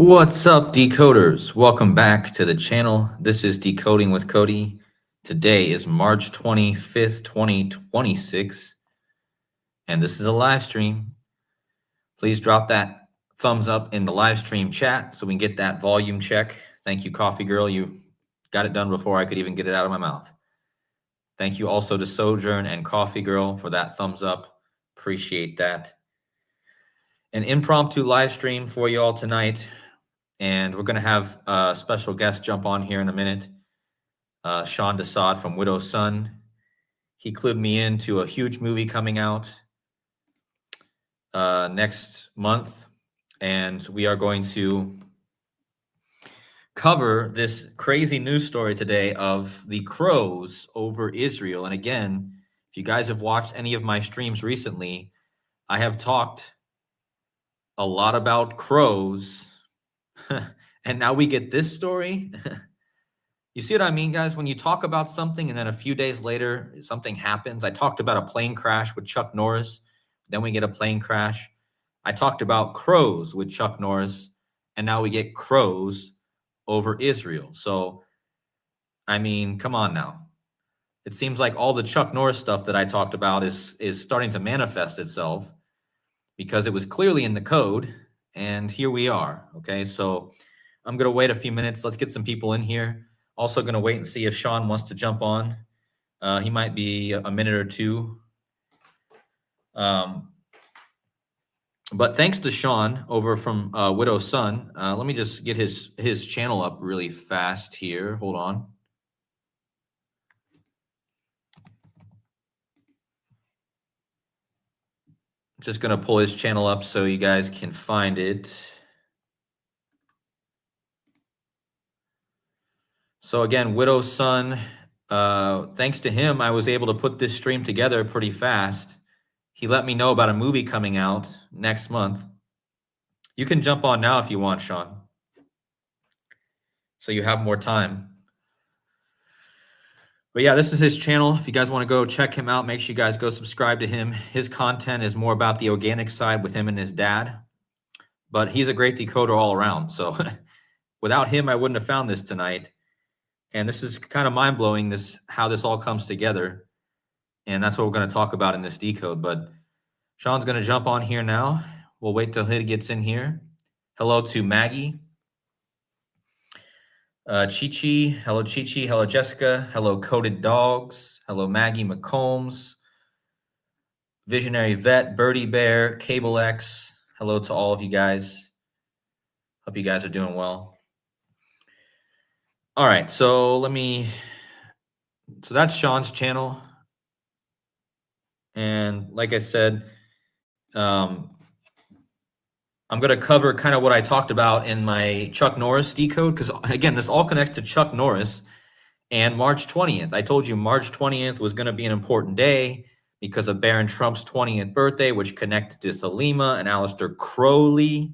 What's up, decoders? Welcome back to the channel. This is Decoding with Cody. Today is March 25th, 2026, and this is a live stream. Please drop that thumbs up in the live stream chat so we can get that volume check. Thank you, Coffee Girl. You got it done before I could even get it out of my mouth. Thank you also to Sojourn and Coffee Girl for that thumbs up. Appreciate that. An impromptu live stream for you all tonight. And we're going to have a special guest jump on here in a minute. Sean Desad from Widow's Son. He clued me into a huge movie coming out next month. And we are going to cover this crazy news story today of the Crowes over Israel. And again, if you guys have watched any of my streams recently, I have talked a lot about Crowes. And now we get this story. You see what I mean, guys? When you talk about something and then a few days later, something happens. I talked about a plane crash with Chuck Norris. Then we get a plane crash. I talked about Crowes with Chuck Norris. And now we get Crowes over Israel. So, I mean, come on now. It seems like all the Chuck Norris stuff that I talked about is starting to manifest itself because it was clearly in the code. And here we are. Okay, so I'm going to wait a few minutes. Let's get some people in here. Also going to wait and see if Sean wants to jump on. He might be a minute or two. But thanks to Sean over from Widow's Son. Let me just get his channel up really fast here. Hold on. Just going to pull his channel up so you guys can find it. So again, Widow's Son, thanks to him, I was able to put this stream together pretty fast. He let me know about a movie coming out next month. You can jump on now if you want, Sean. So you have more time. But yeah, this is his channel. If you guys want to go check him out, make sure you guys go subscribe to him. His content is more about the organic side with him and his dad. But he's a great decoder all around. So without him, I wouldn't have found this tonight. And this is kind of mind-blowing, how this all comes together. And that's what we're going to talk about in this decode. But Sean's going to jump on here now. We'll wait till he gets in here. Hello to Maggie. Chi-Chi. Hello, Chi-Chi. Hello, Jessica. Hello, Coded Dogs. Hello, Maggie McCombs. Visionary Vet. Birdie Bear. Cable X. Hello to all of you guys. Hope you guys are doing well. All right, so that's Sean's channel. And like I said, I'm going to cover kind of what I talked about in my Chuck Norris decode, because again, this all connects to Chuck Norris and March 20th. I told you March 20th was going to be an important day because of Barron Trump's 20th birthday, which connected to Thelema and Aleister Crowley.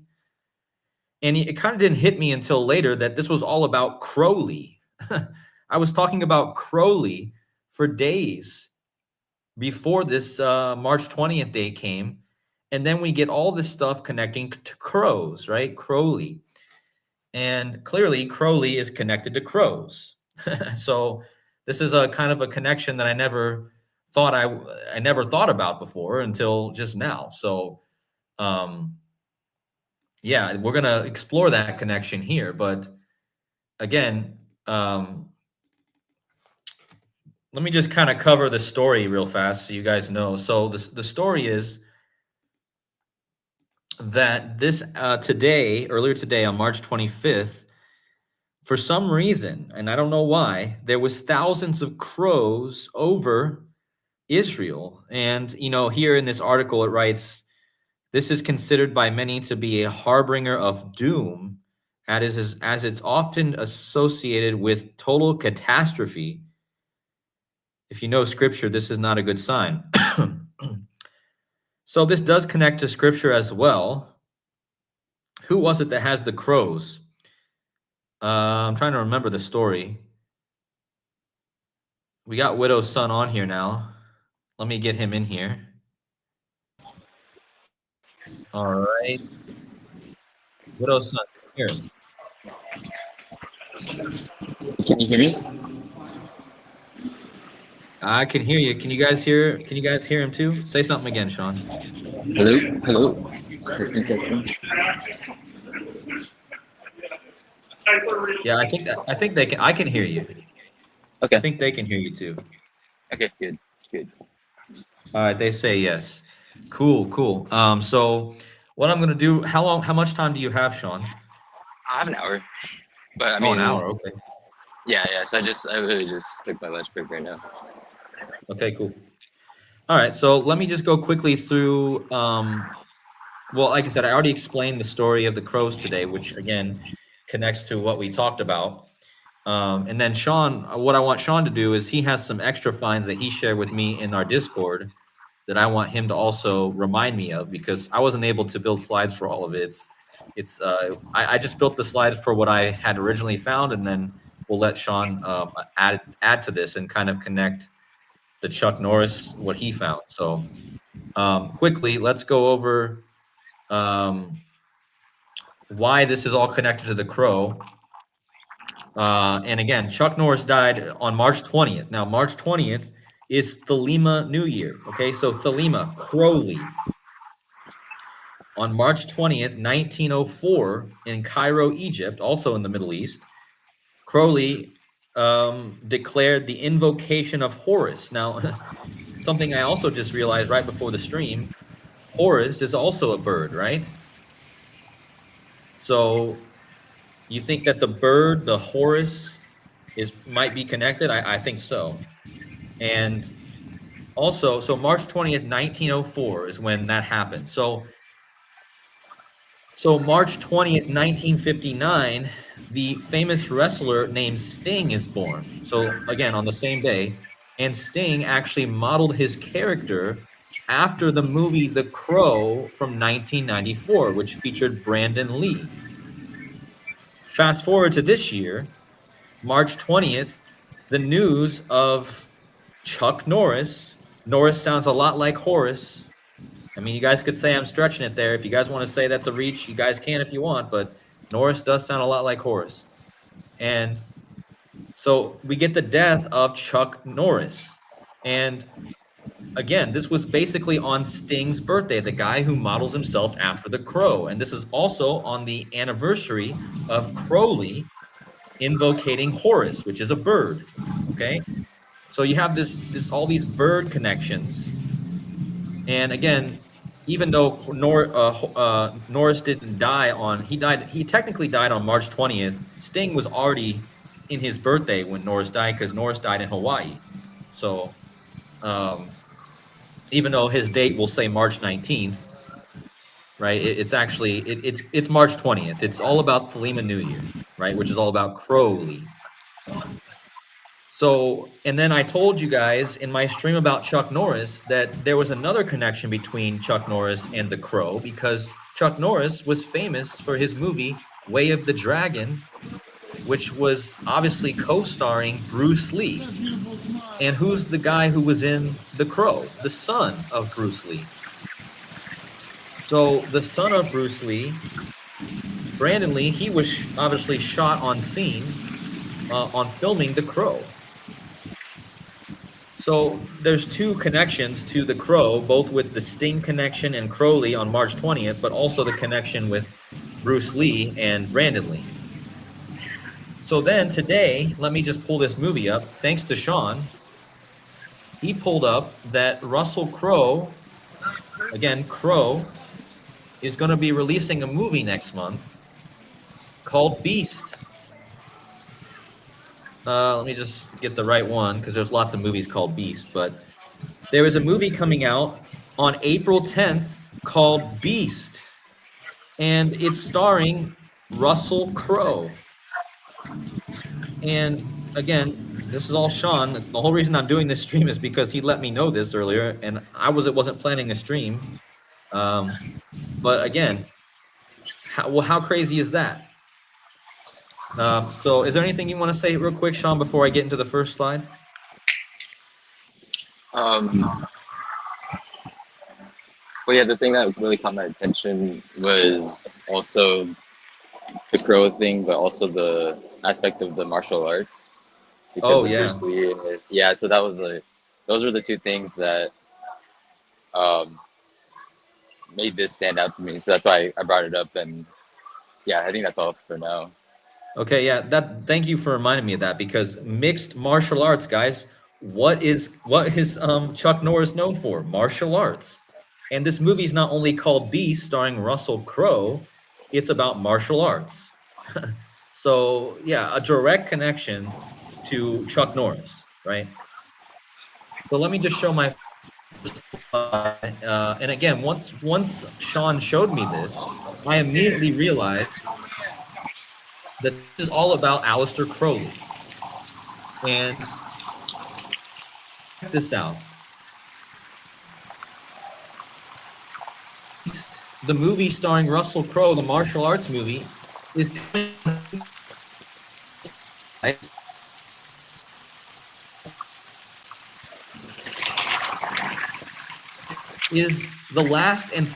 And it kind of didn't hit me until later that this was all about Crowley. I was talking about Crowley for days before this March 20th day came. And then we get all this stuff connecting to Crowes, right? Crowley. And clearly Crowley is connected to Crowes. So this is a kind of a connection that I never thought about before until just now. So yeah, we're going to explore that connection here. But again, let me just kind of cover the story real fast so you guys know. So the story is that this earlier today on March 25th, for some reason, and I don't know why, there was thousands of Crowes over Israel. And, here in this article, it writes, this is considered by many to be a harbinger of doom, as it's often associated with total catastrophe. If you know scripture, this is not a good sign. So this does connect to scripture as well. Who was it that has the Crowes? I'm trying to remember the story. We got Widow's Son on here now. Let me get him in here. All right. Widow's Son. hear us. Can you hear me? I can hear you. Can you guys hear? Can you guys hear him too? Say something again, Sean. Hello? Hello? Testing, testing. Yeah, I think they can. I can hear you. I Okay. think they can hear you too. Okay, good. Good. All right, they say yes. Cool, cool. So what I'm gonna do? How much time do you have, Sean? I have an hour. But I Oh, an mean, hour. Okay. yeah, so I really just took my lunch break right now. Okay, cool. All right, so let me just go quickly through. Well, like I said, I already explained the story of the crows today, which again connects to what we talked about. And then Sean, what I want Sean to do is he has some extra finds that he shared with me in our Discord that I want him to also remind me of because I wasn't able to build slides for all of it. I just built the slides for what I had originally found, and then we'll let Sean add to this and kind of connect the Chuck Norris what he found. So quickly, let's go over why this is all connected to the crow. And again, Chuck Norris died on March 20th. Now, March 20th is Thelema New Year. Okay, so Thelema, Crowley. On March 20th, 1904, in Cairo, Egypt, also in the Middle East, Crowley declared the invocation of Horus. Now, something I also just realized right before the stream, Horus is also a bird, right? So you think that the bird, the Horus, might be connected? I think so. And also, so March 20th, 1904 is when that happened. So March 20th, 1959, the famous wrestler named Sting is born. So again, on the same day, and Sting actually modeled his character after the movie The Crow from 1994, which featured Brandon Lee. Fast forward to this year, March 20th, the news of Chuck Norris. Norris sounds a lot like Horace. I mean, you guys could say I'm stretching it there. If you guys want to say that's a reach, you guys can if you want, but Norris does sound a lot like Horace. And so we get the death of Chuck Norris. And again, this was basically on Sting's birthday, the guy who models himself after the crow. And this is also on the anniversary of Crowley invocating Horus, which is a bird. Okay. So you have this all these bird connections. And again, even though Norris didn't die he technically died on March 20th. Sting was already in his birthday when Norris died because Norris died in Hawaii. So even though his date will say March 19th, right? It's March 20th. It's all about Thelema New Year, right? Which is all about Crowley. So, and then I told you guys in my stream about Chuck Norris that there was another connection between Chuck Norris and the Crow because Chuck Norris was famous for his movie Way of the Dragon, which was obviously co-starring Bruce Lee. And who's the guy who was in The Crow? The son of Bruce Lee. So the son of Bruce Lee, Brandon Lee, he was obviously shot on scene on filming The Crow. So there's two connections to the Crow, both with the Sting connection and Crowley on March 20th, but also the connection with Bruce Lee and Brandon Lee. So then today, let me just pull this movie up. Thanks to Sean, he pulled up that Russell Crowe, again, Crowe, is going to be releasing a movie next month called Beast. Let me just get the right one because there's lots of movies called Beast, but there is a movie coming out on April 10th called Beast, and it's starring Russell Crowe. And again, this is all Sean. The whole reason I'm doing this stream is because he let me know this earlier, and I wasn't planning a stream. But again, how crazy is that? So is there anything you want to say real quick, Sean, before I get into the first slide? Well, yeah, the thing that really caught my attention was also the Crowe thing, but also the aspect of the martial arts because Oh of yeah. Bruce Lee. Yeah, so that was like those were the two things that um, made this stand out to me. So that's why I brought it up. And yeah, I think that's all for now. Okay, yeah, that thank you for reminding me of that because mixed martial arts, guys, what is Chuck Norris known for? Martial arts. And this movie is not only called Beast starring Russell Crowe, it's about martial arts. So, yeah, a direct connection to Chuck Norris, right? So let me just show my first slide. And again, once Sean showed me this, I immediately realized that this is all about Aleister Crowley. And check this out. The movie starring Russell Crowe, the martial arts movie, is is the last and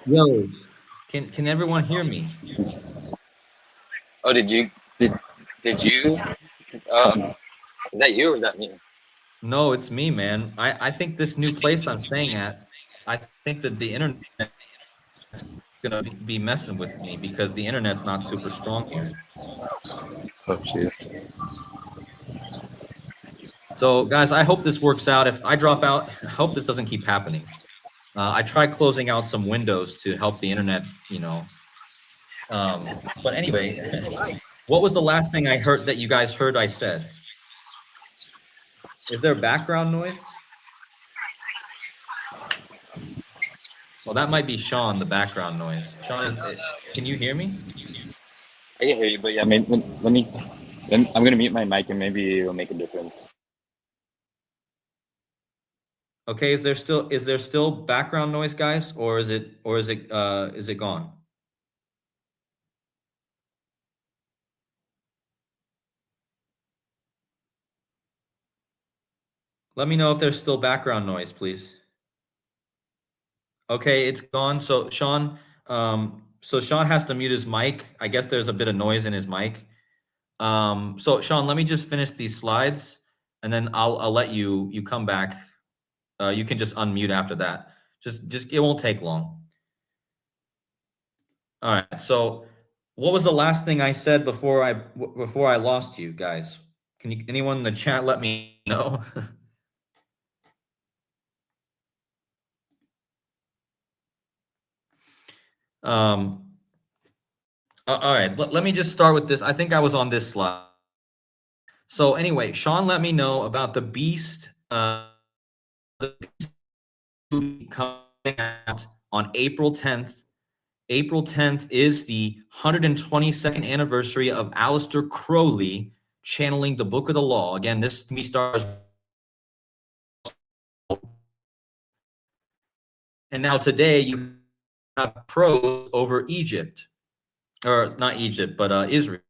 yo, can everyone hear me? Oh, did you? Um, is that you or is that me? No, it's me, man. I think this new place I'm staying at, I think that the internet's gonna be messing with me because the internet's not super strong here. Oh shoot. So, guys, I hope this works out. If I drop out, I hope this doesn't keep happening. I tried closing out some windows to help the internet, you know. But anyway, what was the last thing I heard that you guys heard I said? Is there background noise? Well, that might be Sean, the background noise. Sean, can you hear me? I can hear you, but yeah, I'm gonna mute my mic and maybe it'll make a difference. Okay, is there still background noise, guys, or is it gone? Let me know if there's still background noise, please. Okay, it's gone. So Sean has to mute his mic. I guess there's a bit of noise in his mic. So Sean, let me just finish these slides, and then I'll let you come back. You can just unmute after that. Just it won't take long. All right. So What was the last thing I said before I lost you guys? Can you anyone in the chat let me know? um all right, let me just start with this. I think I was on this slide. So anyway, Sean let me know about the beast the beast movie coming out on April 10th. April 10th is the 122nd anniversary of Aleister Crowley channeling the Book of the Law. Again, this movie stars. And now today you have pros over Egypt, or not Egypt, but Israel.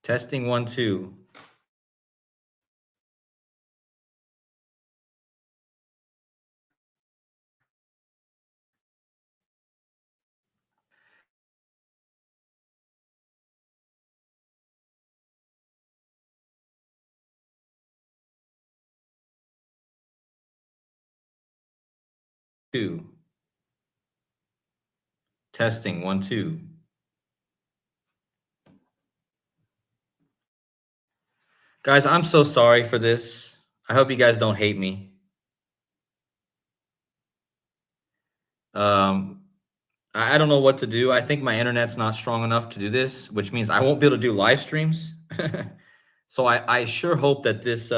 Testing 1, 2. Two. Testing 1, 2. Guys, I'm so sorry for this. I hope you guys don't hate me. I don't know what to do. I think my internet's not strong enough to do this, which means I won't be able to do live streams. So I sure hope that this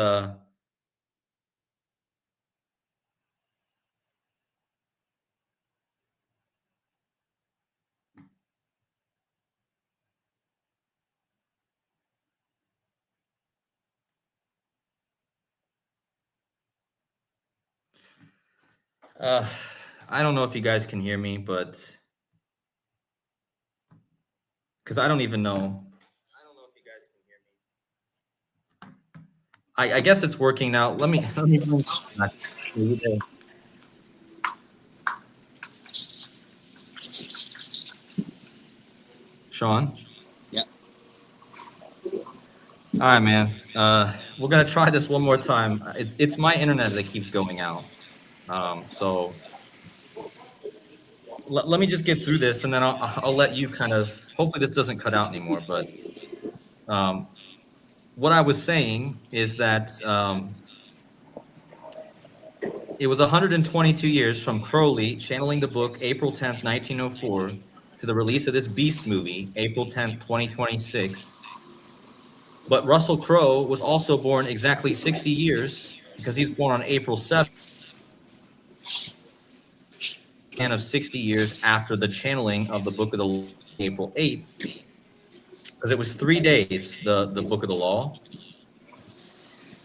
I don't know if you guys can hear me, but because I don't even know. I don't know if you guys can hear me. I guess it's working now. Let me Sean. Yeah. All right, man. We're gonna try this one more time. It's my internet that keeps going out. So let me just get through this, and then I'll let you kind of. Hopefully, this doesn't cut out anymore. But what I was saying is that it was 122 years from Crowley channeling the book April 10th, 1904, to the release of this Beast movie, April 10th, 2026. But Russell Crowe was also born exactly 60 years because he's born on April 7th, and of 60 years after the channeling of the Book of the Law, April 8th, because it was 3 days, the Book of the Law.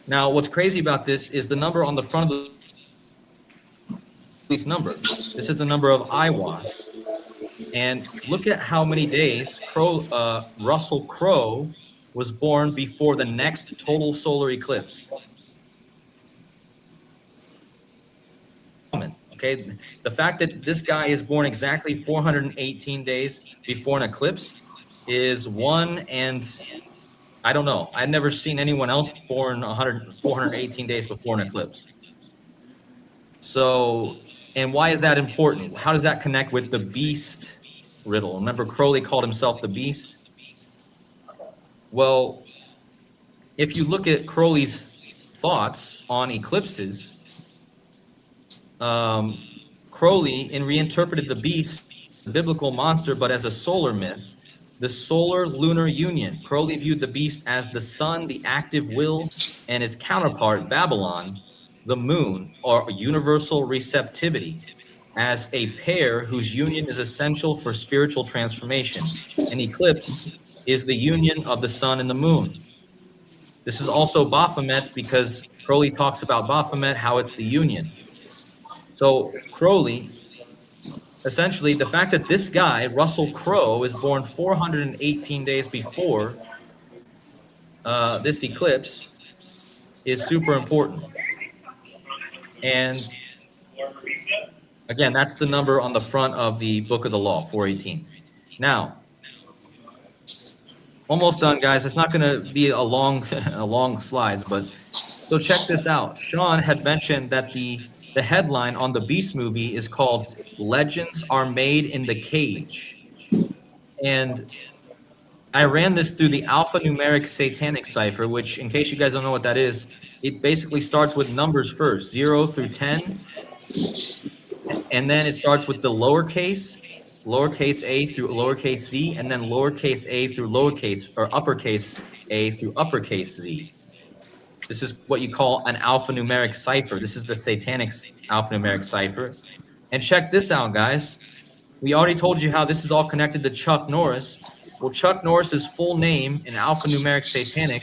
Now, what's crazy about this is the number on the front of the number. This is the number of Iwas. And look at how many days Russell Crowe was born before the next total solar eclipse. Okay, the fact that this guy is born exactly 418 days before an eclipse is one, and I don't know. I've never seen anyone else born 418 days before an eclipse. So, and why is that important? How does that connect with the beast riddle? Remember, Crowley called himself the beast? Well, if you look at Crowley's thoughts on eclipses, Crowley reinterpreted the beast, the biblical monster, but as a solar myth, the solar-lunar union. Crowley viewed the beast as the sun, the active will, and its counterpart, Babylon, the moon, or universal receptivity, as a pair whose union is essential for spiritual transformation. An eclipse is the union of the sun and the moon. This is also Baphomet because Crowley talks about Baphomet, how it's the union. So Crowley, essentially, the fact that this guy, Russell Crowe, is born 418 days before this eclipse is super important. And again, that's the number on the front of the Book of the Law, 418. Now, almost done, guys. It's not going to be a long slides, but so check this out. Sean had mentioned that the headline on the Beast movie is called "Legends Are Made in the Cage," and I ran this through the alphanumeric Satanic cipher, which, in case you guys don't know what that is, it basically starts with numbers first, 0 through 10, and then it starts with the lowercase a through lowercase z, and then lowercase a through lowercase or uppercase a through uppercase z. This is what you call an alphanumeric cipher. This is the Satanic alphanumeric cipher. And check this out, guys. We already told you how this is all connected to Chuck Norris. Well, Chuck Norris's full name in alphanumeric Satanic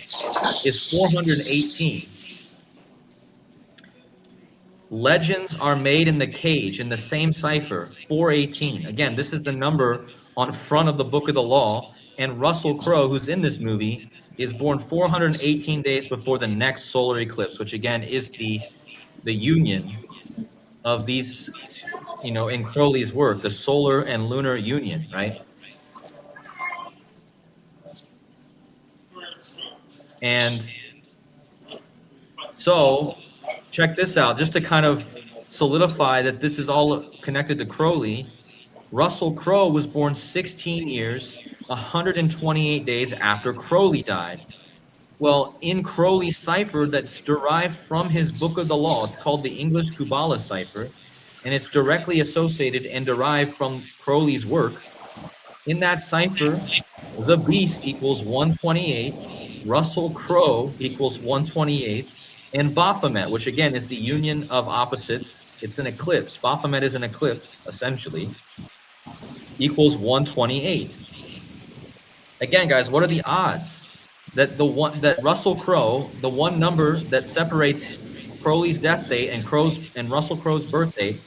is 418. Legends are made in the cage in the same cipher, 418. Again, this is the number on front of the Book of the Law. And Russell Crowe, who's in this movie, is born 418 days before the next solar eclipse, which again is the union of these, in Crowley's work, the solar and lunar union, right? And so check this out, just to kind of solidify that this is all connected to Crowley. Russell Crowe was born 16 years, 128 days after Crowley died. Well, in Crowley's cipher that's derived from his Book of the Law, it's called the English Kubala cipher, and it's directly associated and derived from Crowley's work. In that cipher, the beast equals 128, Russell Crowe equals 128, and Baphomet, which again is the union of opposites, it's an eclipse. Baphomet is an eclipse, essentially, equals 128. Again, guys, what are the odds that Russell Crowe, the one number that separates Crowley's death date and Russell Crowe's birthday,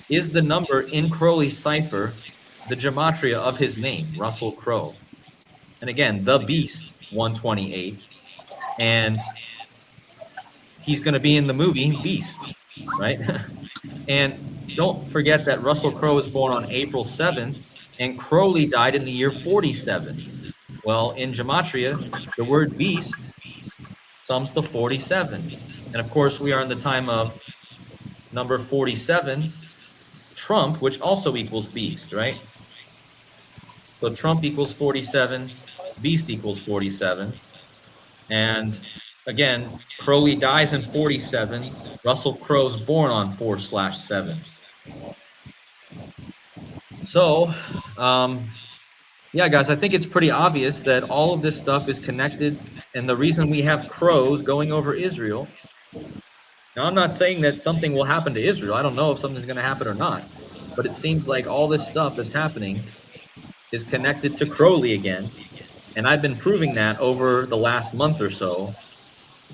is the number in Crowley's cipher, the gematria of his name, Russell Crowe. And again, the Beast, 128, and he's going to be in the movie Beast, right? And don't forget that Russell Crowe was born on April 7th, and Crowley died in the year 47. Well, in gematria, the word beast sums to 47. And of course, we are in the time of number 47, Trump, which also equals beast, right? So Trump equals 47, beast equals 47. And again, Crowley dies in 47. Russell Crowe's born on 4/7. So, yeah, guys, I think it's pretty obvious that all of this stuff is connected. And the reason we have crows going over Israel. Now, I'm not saying that something will happen to Israel. I don't know if something's going to happen or not. But it seems like all this stuff that's happening is connected to Crowley again. And I've been proving that over the last month or so.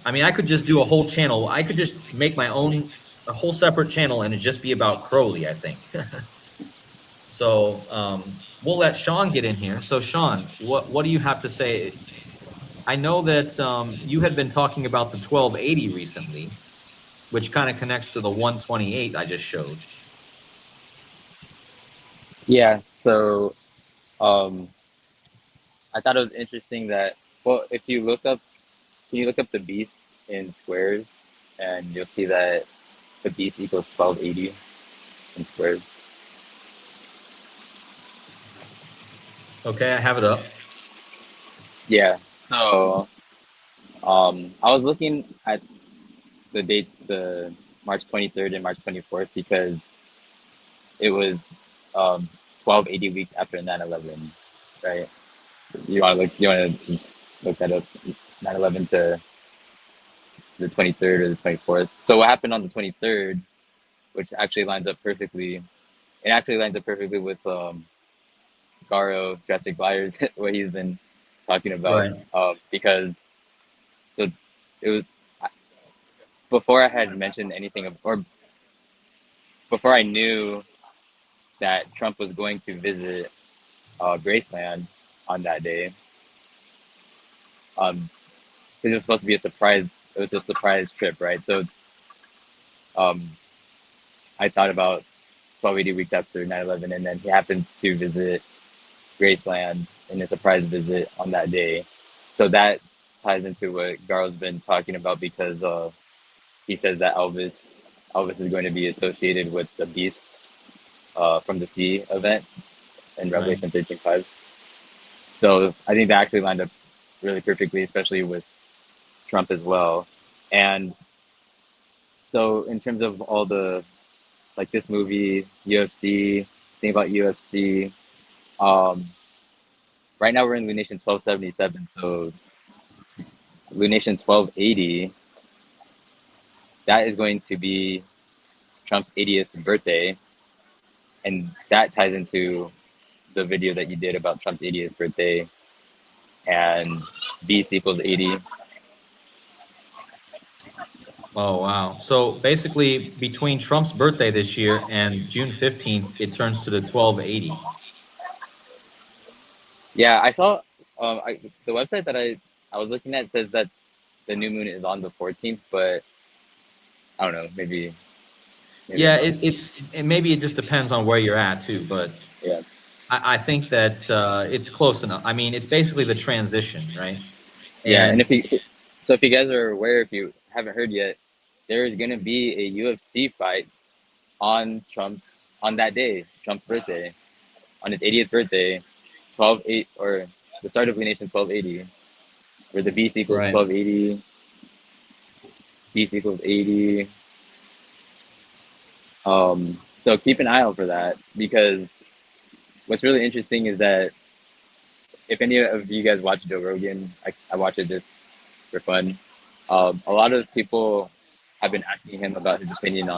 I mean, I could just do a whole channel. I could just make my own, a whole separate channel, and it'd just be about Crowley, I think. So we'll let Sean get in here. So Sean, what do you have to say? I know that you had been talking about the 1280 recently, which kind of connects to the 128 I just showed. Yeah, so I thought it was interesting that, well, if you look up, can you look up the beast in squares, and you'll see that the beast equals 1280 in squares. Okay, I have it up. Yeah, so I was looking at the dates, the March 23rd and March 24th, because it was 1280 weeks after 9/11, right? You want to just look that up, 9/11 to the 23rd or the 24th. So what happened on the 23rd, which actually lines up perfectly, it actually lines up perfectly with Garo Jurassic Flyers, what he's been talking about, Right. because so it was before I had mentioned anything of, or before I knew that Trump was going to visit Graceland on that day, because it was supposed to be a surprise. It was a surprise trip, right? So um, I thought about 1280 weeks after 9/11, and then he happens to visit Graceland in a surprise visit on that day. So that ties into what Garo's been talking about, because he says that Elvis is going to be associated with the beast from the sea event in Right. Revelation 13:5. So I think that actually lined up really perfectly, especially with Trump as well. And so in terms of all the, like, this movie, UFC, think about UFC. Um, right now we're in Lunation 1277, so Lunation 1280, that is going to be Trump's 80th birthday, and that ties into the video that you did about Trump's 80th birthday, and beast equals 80. Oh, wow. So basically, between Trump's birthday this year and June 15th, it turns to the 1280. Yeah, I saw the website that I was looking at says that the new moon is on the 14th, but I don't know, maybe I'm Yeah, wrong. and maybe it just depends on where you're at too, but Yeah. I think that it's close enough. I mean, it's basically the transition, right? Yeah, and And if you guys are aware, if you haven't heard yet, there is going to be a UFC fight on on that day, Trump's birthday, on his 80th birthday, 12/8, or the start of Nation 1280. where the beast equals Right. 1280, beast equals 80. So keep an eye out for that, because what's really interesting is that if any of you guys watch Joe Rogan, I watch it just for fun. A lot of people have been asking him about his opinion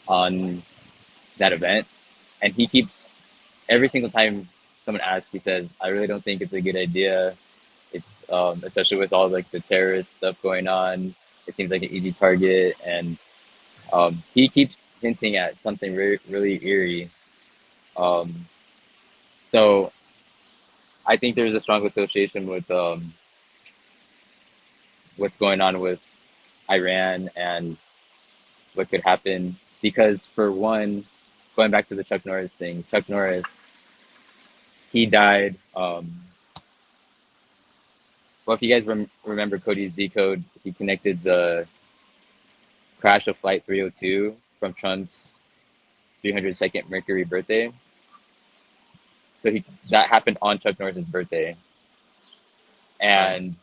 on that event, and he keeps, every single time someone asks, he says, "I really don't think it's a good idea. It's especially with all like the terrorist stuff going on. It seems like an easy target," and he keeps hinting at something really eerie. Um, so I think there's a strong association with what's going on with Iran and what could happen. Because for one, going back to the Chuck Norris thing, Chuck Norris, he died. Well, if you guys remember Cody's decode, he connected the crash of Flight 302 from Trump's 302nd Mercury birthday. So that happened on Chuck Norris's birthday, and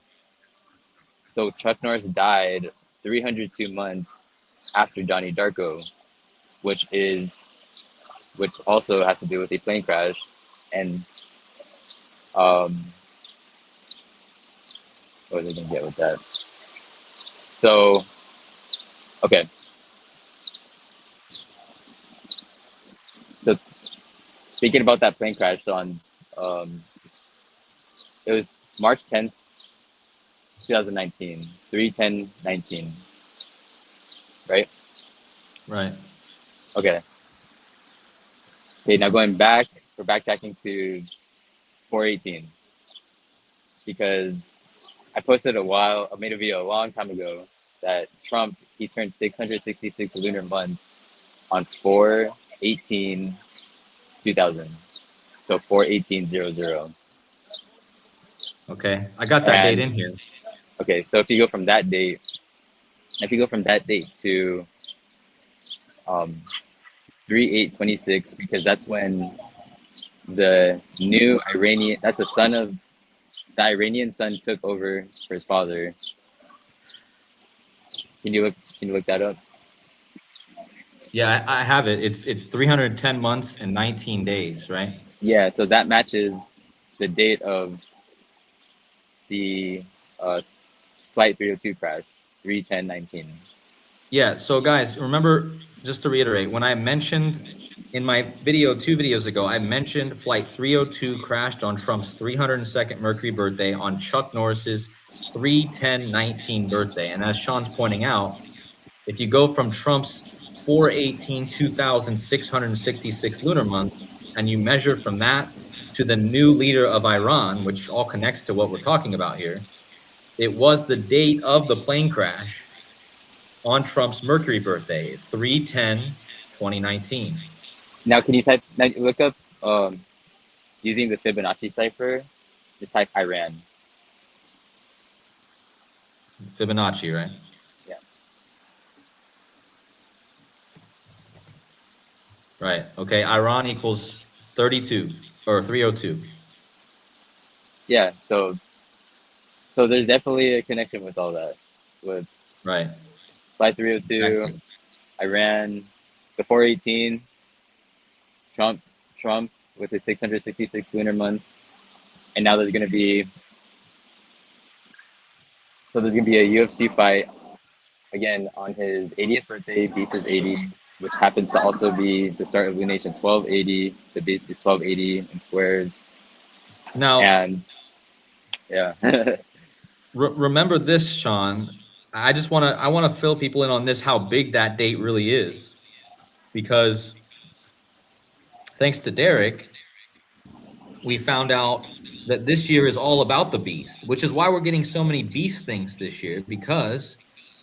so Chuck Norris died 302 months after Johnny Darko, which also has to do with a plane crash, and what was I gonna get with that? So okay, so thinking about that plane crash on it was March 10th, 2019, 3/10/19, right? Right. Okay. Okay, now we're backtracking to 4/18, because I made a video a long time ago that Trump, he turned 666 lunar months on 4/18/2000. So 4/18/00. Okay. I got that date And in here. okay, so if you go from that date to 3/8/26, because that's when the new Iranian, that's the son of the Iranian son took over for his father. Can you look that up? Yeah, I have it. It's 310 months and 19 days, right? Yeah, so that matches the date of the uh, Flight 302 crash, 3/10/19. Yeah. So guys, remember, just to reiterate, when I mentioned in my video 2 videos ago, I mentioned Flight 302 crashed on Trump's 302nd Mercury birthday on Chuck Norris's 3/10/19 birthday. And as Sean's pointing out, if you go from Trump's 4/18/2666 lunar month and you measure from that to the new leader of Iran, which all connects to what we're talking about here, it was the date of the plane crash on Trump's Mercury birthday, 3/10/2019. Now, look up using the Fibonacci cipher, just type Iran. Fibonacci, right? Yeah. Right. Okay. Iran equals 32 or 302. Yeah, so there's definitely a connection with all that, with Right. Flight 302, Exactly. Iran, the 4/18, Trump with his 666 lunar month, and now there's gonna be a UFC fight again on his 80th birthday. Beast is 80, which happens to also be the start of Lunation 1280. The Beast is 1280 in squares, Now, and yeah. remember this, Sean. I want to fill people in on this, how big that date really is, because thanks to Derek, we found out that this year is all about the beast, which is why we're getting so many beast things this year. Because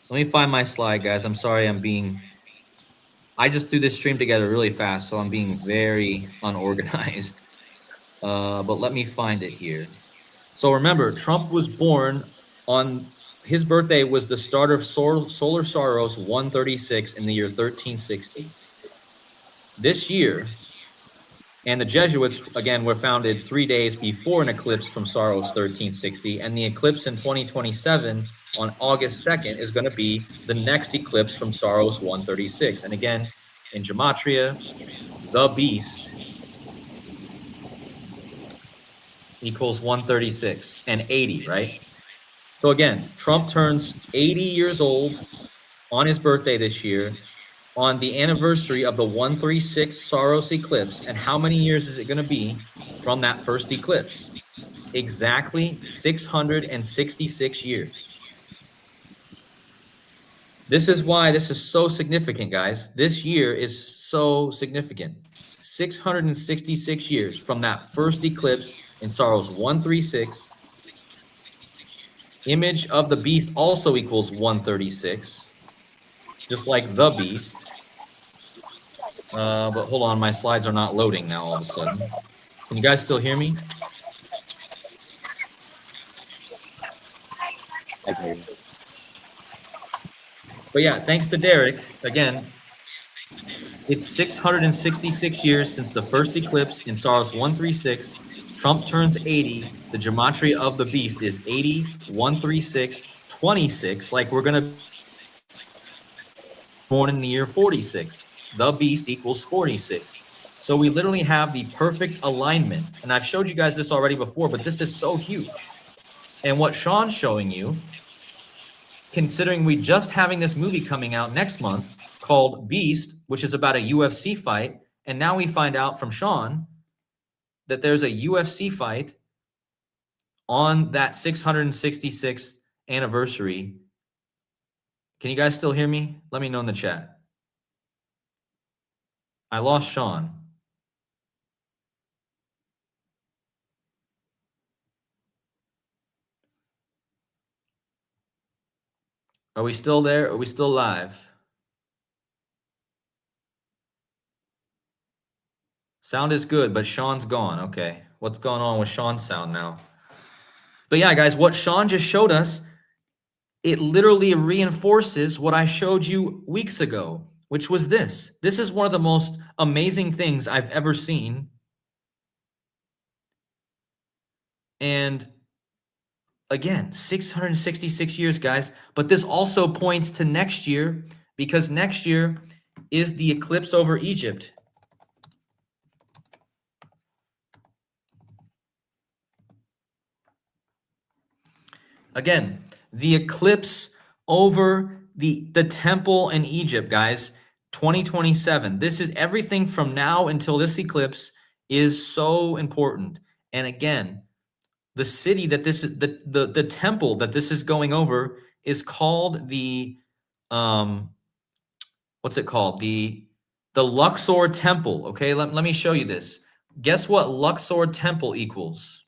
let me find my slide, guys. I'm sorry, I just threw this stream together really fast, so I'm being very unorganized. But let me find it here. So remember, Trump was born on his birthday was the start of Solar Saros 136 in the year 1360. This year, And the Jesuits, again, were founded 3 days before an eclipse from Saros 1360. And the eclipse in 2027 on August 2nd is going to be the next eclipse from Saros 136. And again, in Gematria, the beast equals 136 and 80, right? So again, Trump turns 80 years old on his birthday this year on the anniversary of the 136 Saros eclipse. And how many years is it going to be from that first eclipse? Exactly 666 years. This is why this is so significant, guys. This year is so significant. 666 years from that first eclipse in Saros 136. Image of the beast also equals 136, just like the beast. But hold on, my slides are not loading now all of a sudden. Can you guys still hear me? Okay. But yeah, thanks to Derek, again, it's 666 years since the first eclipse in Saros 136. Trump turns 80. The gematria of the beast is 80, 136, 26, like we're going to be born in the year 46. The beast equals 46. So we literally have the perfect alignment. And I've showed you guys this already before, but this is so huge. And what Sean's showing you, considering we just having this movie coming out next month called Beast, which is about a UFC fight, and now we find out from Sean that there's a UFC fight on that 666th anniversary. Can you guys still hear me? Let me know in the chat. I lost Sean. Are we still there? Are we still live? Sound is good, but Sean's gone. Okay. What's going on with Sean's sound now? But yeah, guys, what Sean just showed us, it literally reinforces what I showed you weeks ago, which was this. This is one of the most amazing things I've ever seen. And again, 666 years, guys. But this also points to next year, because next year is the eclipse over Egypt. Again, the eclipse over the temple in Egypt, guys, 2027. This is everything from now until this eclipse is so important. And again, the city that this is, the temple that this is going over is called the, what's it called? The Luxor temple. Okay, let me show you this. Guess what Luxor temple equals?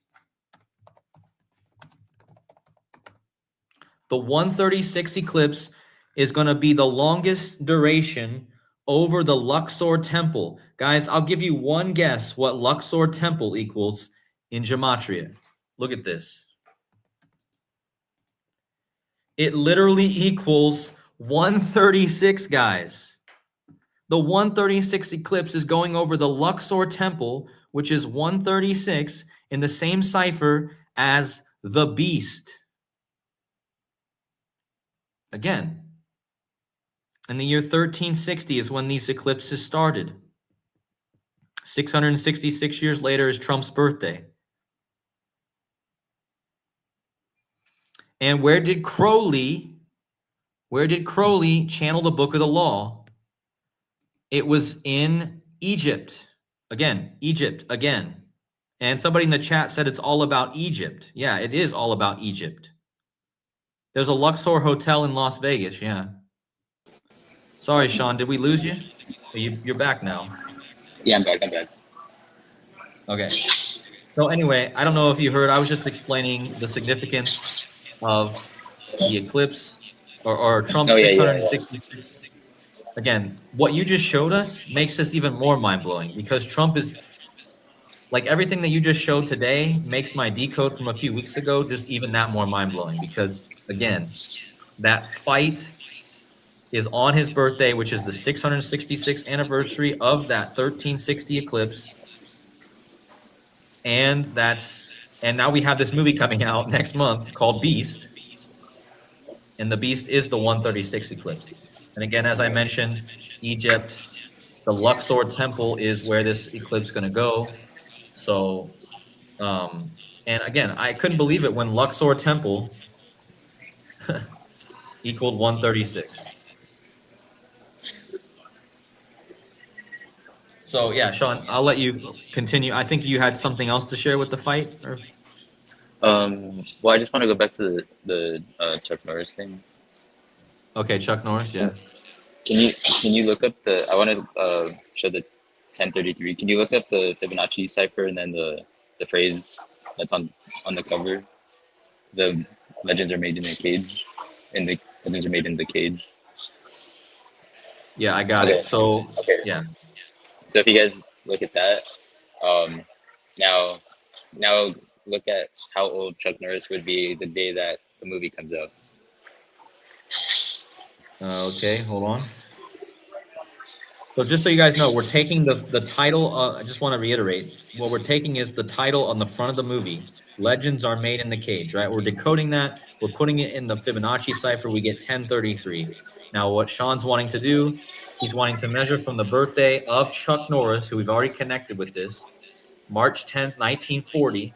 The 136 eclipse is going to be the longest duration over the Luxor temple. Guys, I'll give you one guess what Luxor temple equals in gematria. Look at this. It literally equals 136, guys. The 136 eclipse is going over the Luxor temple, which is 136 in the same cipher as the beast. Again, in the year 1360 is when these eclipses started. 666 years later is Trump's birthday. And where did Crowley channel the book of the law? It was in Egypt. Again, Egypt, again. And somebody in the chat said it's all about Egypt. Yeah, it is all about Egypt. There's a Luxor hotel in Las Vegas, yeah. Sorry, Sean, did we lose you? You're back now. Yeah, I'm back. Okay. So anyway, I don't know if you heard, I was just explaining the significance of the eclipse or Trump's 666. Again, what you just showed us makes this even more mind-blowing, because Trump is, like, everything that you just showed today makes my decode from a few weeks ago just even that more mind-blowing, because again, that fight is on his birthday, which is the 666th anniversary of that 1360 eclipse. and now we have this movie coming out next month called Beast, and the Beast is the 136 eclipse. And again, as I mentioned, Egypt, the Luxor temple is where this eclipse is going to go. So, and again, I couldn't believe it when Luxor temple equaled 136. So yeah, Sean, I'll let you continue. I think you had something else to share with the fight, or Well, I just want to go back to the Chuck Norris thing. okay, Chuck Norris, yeah. Can you look up the? I want to show the 1033. Can you look up the Fibonacci cipher and then the phrase that's on the cover? The legends are made in a cage, and the legends are made in the cage. Yeah, I got Okay. it. So Okay. yeah, So if you guys look at that, um, now now look at how old Chuck Norris would be the day that the movie comes out. okay, hold on. So just so you guys know, we're taking the title. I just want to reiterate, what we're taking is the title on the front of the movie. Legends are made in the cage, right? We're decoding that. We're putting it in the Fibonacci cipher. We get 1033. Now, what Sean's wanting to do, he's wanting to measure from the birthday of Chuck Norris, who we've already connected with this, March 10th, 1940.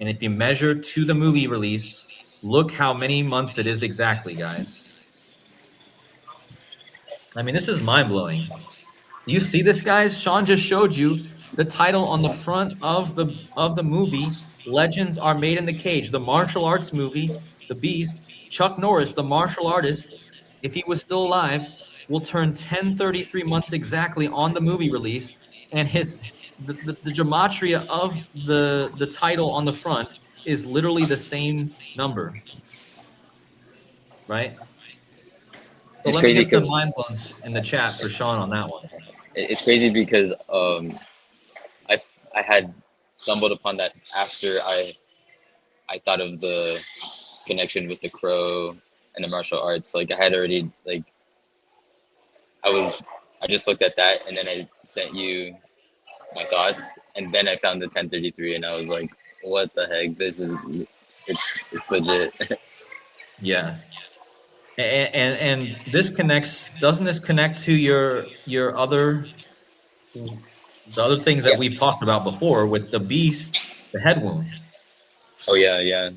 And if you measure to the movie release, look how many months it is exactly, guys. I mean, this is mind-blowing. You see this, guys? Sean just showed you the title on the front of the movie. Legends are made in the cage. The martial arts movie, The Beast. Chuck Norris, the martial artist, if he was still alive, will turn 1033 months exactly on the movie release, and the gematria of the title on the front is literally the same number, right? So It's let me crazy get some because mind blowns in the chat for Sean on that one. it's crazy because I I had stumbled upon that after I thought of the connection with the Crowe and the martial arts. Like I had already like I was I just looked at that and then I sent you my thoughts and then I found the 1033 and I was like, what the heck? It's legit. Yeah. And this connects, doesn't this connect to your other, the other things that Yeah. we've talked about before with the beast, the head wound? Oh yeah, yeah.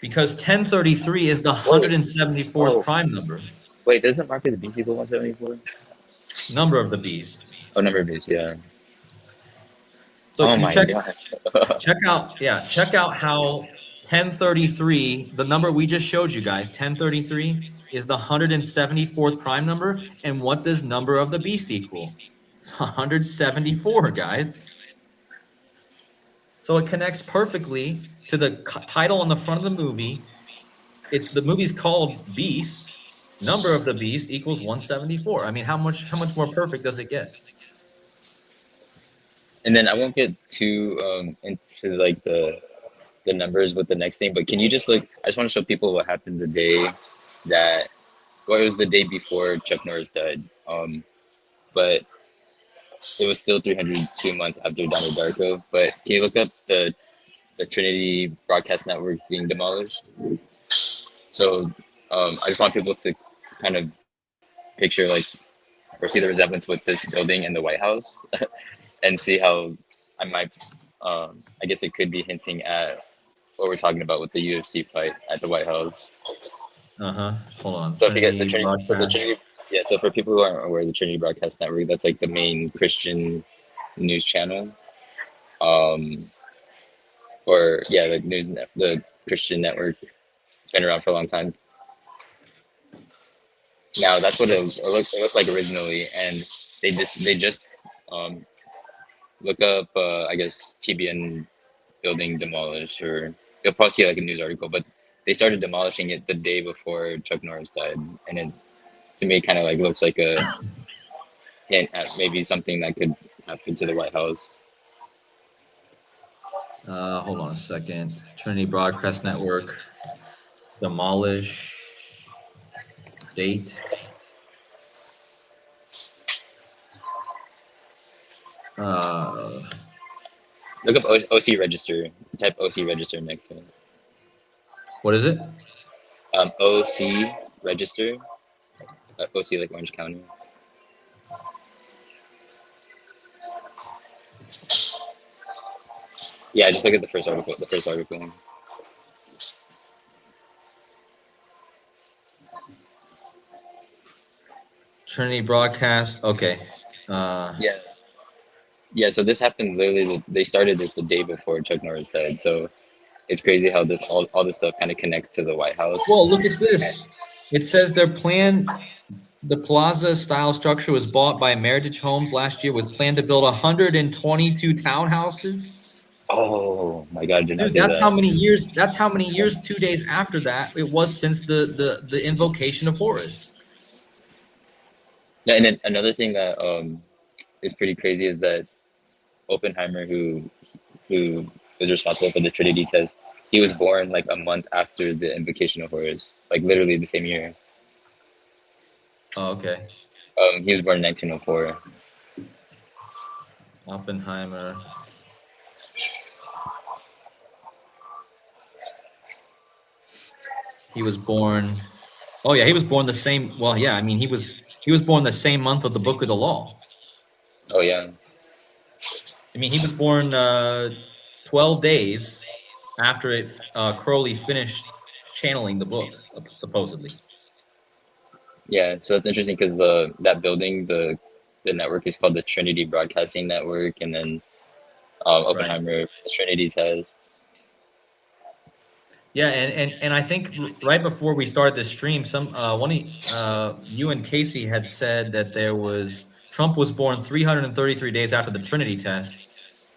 Because 1033 is the Wait. 174th Oh prime number, wait, doesn't Mark of the Beast equal 174? number of the beast. Oh, number of beasts, yeah. So Oh you my gosh. check out how 1033, the number we just showed you guys, 1033 is the 174th prime number. And what does number of the beast equal? It's 174, guys. So it connects perfectly to the title on the front of the movie. The movie's called Beast. Number of the beast equals 174. I mean, how much more perfect does it get? And then I won't get too into like the numbers with the next thing, but can you just like I just want to show people what happened the day that well it was the day before Chuck Norris died. But it was still 302 months after Donnie Darko. But can you look up the Trinity Broadcast Network being demolished? So I just want people to kind of picture like or see the resemblance with this building and the White House and see how I might I guess it could be hinting at what we're talking about with the UFC fight at the White House. Uh-huh. Hold on. So if you get the Trinity Trinity, so the broadcast. Trinity, yeah. So for people who aren't aware, the Trinity Broadcast Network, that's like the main Christian news channel, um, or yeah, the Christian network. It's been around for a long time. Now that's what it looked like originally, and they just um, look up I guess TBN building demolished, or you'll probably see like a news article, but they started demolishing it the day before Chuck Norris died, and it to me kind of like looks like a hint at maybe something that could happen to the White House. Hold on a second. Trinity Broadcast Network. Demolish. Date. Look up OC register. Type OC register next to it. What is it? OC register. OC like Orange County. Yeah, just look at the first article. The first article. Trinity broadcast. Okay. Yeah. Yeah. So this happened literally. They started this the day before Chuck Norris died. So it's crazy how this all this stuff kind of connects to the White House. Well, look at this. It says their plan. The plaza-style structure was bought by Meritage Homes last year with plan to build 122 townhouses. Oh my God! Did not Dude, see that's that. how many years. That's how many years. 2 days after that, it was since the invocation of Horus. Yeah, and then another thing that is pretty crazy is that Oppenheimer, who was responsible for the Trinity test, he was born like a month after the invocation of Horus, like literally the same year. Oh, okay. He was born in 1904. Oppenheimer. He was born. Oh yeah, he was born the same. Well, yeah. I mean, he was born the same month of the Book of the Law. Oh yeah. I mean, he was born 12 days after Crowley finished channeling the book, supposedly. Yeah, so it's interesting because that building, the network is called the Trinity Broadcasting Network, and then Oppenheimer, Right. Trinity's has. Yeah, and I think right before we started this stream, you and Casey had said that Trump was born 333 days after the Trinity test,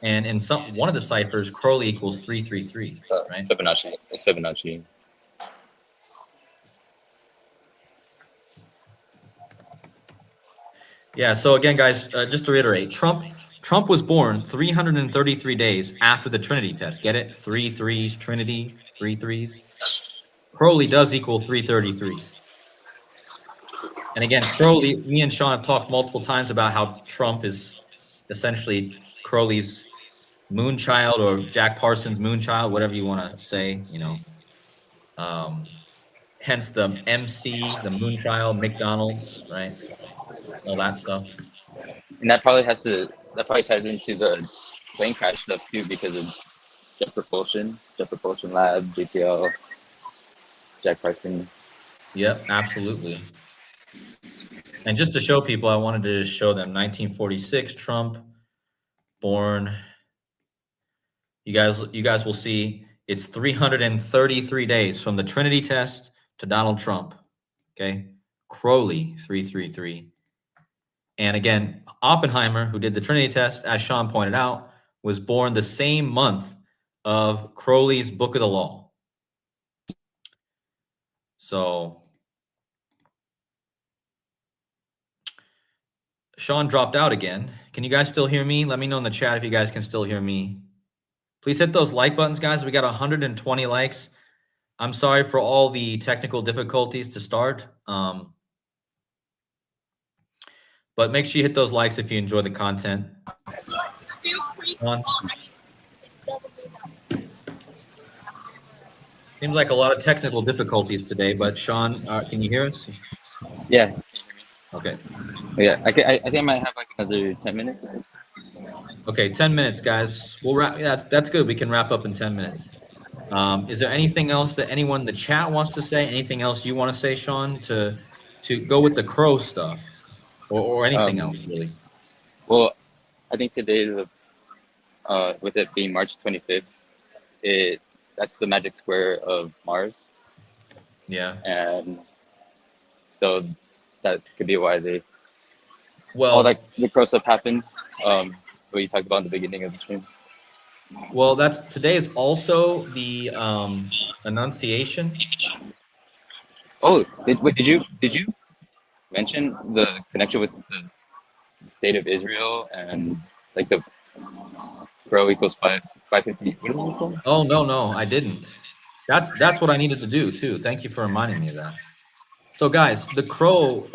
and in one of the ciphers, Crowley equals 333, right? Fibonacci. It's Fibonacci. Yeah. So again, guys, just to reiterate, Trump was born 333 days after the Trinity test. Get it? 3 3s, Trinity, 3 3s. Crowley does equal 333. And again, Crowley, me and Sean have talked multiple times about how Trump is essentially Crowley's moonchild, or Jack Parsons' moonchild, whatever you want to say, hence the MC, the moonchild, McDonald's, right? All that stuff. And that probably ties into the plane crash stuff too, because of Jet Propulsion Lab, JPL, Jack Parsons. Yep, absolutely. And just to show people, I wanted to show them 1946 Trump born. You guys will see it's 333 days from the Trinity test to Donald Trump. Okay, Crowley 333. And again, Oppenheimer, who did the Trinity test, as Sean pointed out, was born the same month of Crowley's Book of the Law. So Sean dropped out again. Can you guys still hear me? Let me know in the chat if you guys can still hear me. Please hit those like buttons, guys. We got 120 likes. I'm sorry for all the technical difficulties to start. But make sure you hit those likes if you enjoy the content. Feel free to Seems like a lot of technical difficulties today, but Sean, can you hear us? Yeah. Okay. Yeah, I think I might have like another 10 minutes. Okay, 10 minutes, guys. We'll wrap. Yeah, that's good. We can wrap up in 10 minutes. Is there anything else that anyone in the chat wants to say? Anything else you want to say, Sean, to go with the Crowe stuff, or anything else really? Well, I think today, with it being March 25th, that's the magic square of Mars. Yeah. And so that could be why Well, all that the Crowe stuff happened. What you talked about in the beginning of the stream. Well, today is also the Annunciation. Oh, did you mention the connection with the state of Israel and like the Crowe equals 550? What is it called? Oh no, I didn't. That's what I needed to do too. Thank you for reminding me of that. So guys, the Crowe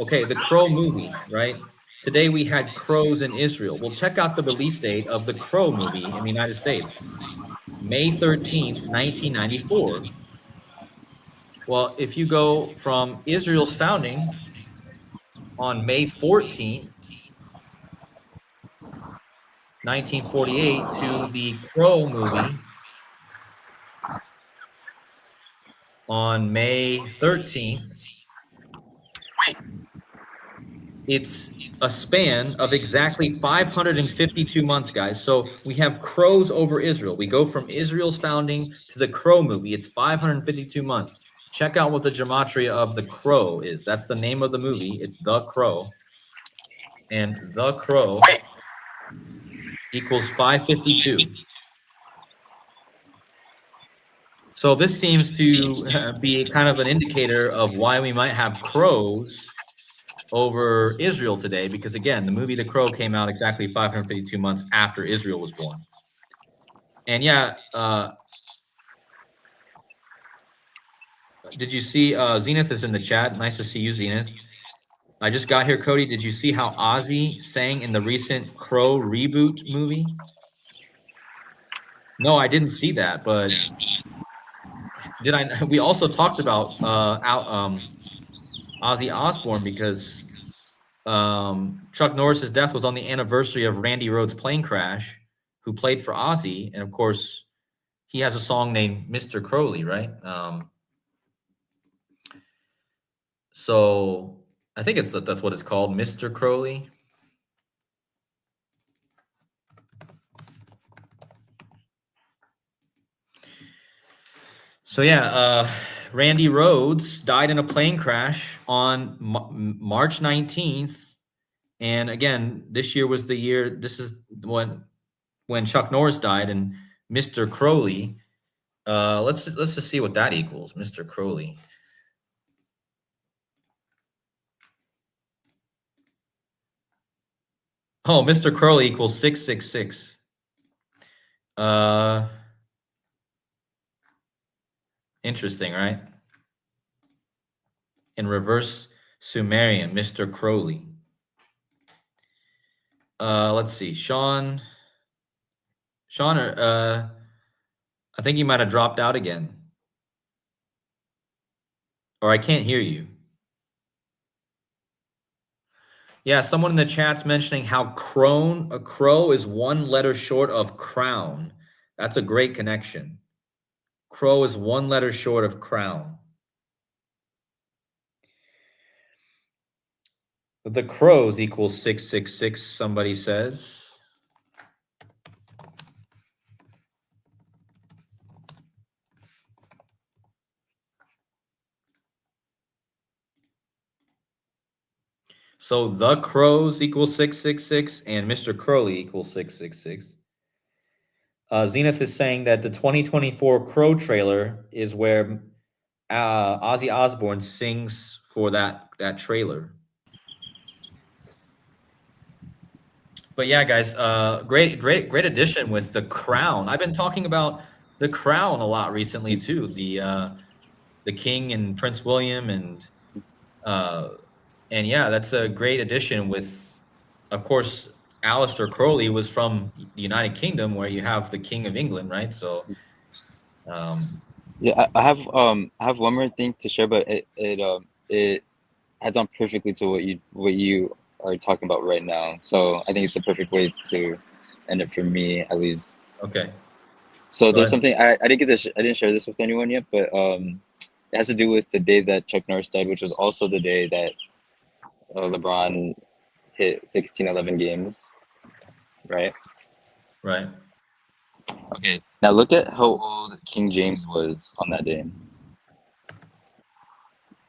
movie, right? today we had crows in Israel. Well, check out the release date of the Crow movie in the United States, May 13th, 1994. Well, if you go from Israel's founding on May 14th, 1948, to the Crow movie on May 13th, it's a span of exactly 552 months, guys. So we have crows over Israel. We go from Israel's founding to the Crow movie. It's 552 months. Check out what the gematria of the Crow is. That's the name of the movie. It's The Crow. And The Crow equals 552. So this seems to be kind of an indicator of why we might have crows over Israel today, because again, the movie The Crow came out exactly 552 months after Israel was born. And yeah, did you see Zenith is in the chat? Nice to see you, Zenith. I just got here, Cody. Did you see how Ozzy sang in the recent Crow reboot movie? No, I didn't see that, but did I? We also talked about Ozzy Osbourne, because Chuck Norris's death was on the anniversary of Randy Rhoads' plane crash, who played for Ozzy, and of course, he has a song named Mr. Crowley, right? So I think that's what it's called, Mr. Crowley. So yeah, Randy Rhoads died in a plane crash on March 19th. And again, this year was the year, this is when Chuck Norris died, and Mr. Crowley, let's just see what that equals, Mr. Crowley. Oh, Mr. Crowley equals 666. Interesting, right? In reverse Sumerian, Mr. Crowley. Let's see, Sean, I think you might have dropped out again, or I can't hear you. Yeah, someone in the chat's mentioning how a crow is one letter short of crown. That's a great connection. Crow is one letter short of crown. The crows equals 666, somebody says. So the crows equals 666 and Mr. Crowley equals 666. Zenith is saying that the 2024 Crow trailer is where Ozzy Osbourne sings for that trailer. But yeah, guys, great addition with the crown. I've been talking about the crown a lot recently too. The King and Prince William, and yeah, that's a great addition. With, of course, Aleister Crowley was from the United Kingdom, where you have the King of England, right? So, yeah, I have one more thing to share, but it adds on perfectly to what you are talking about right now. So I think it's the perfect way to end it for me, at least. Okay. So there's something I didn't share this with anyone yet, but it has to do with the day that Chuck Norris died, which was also the day that LeBron hit 16-11 games, right? Right. Okay. Now look at how old King James was on that day.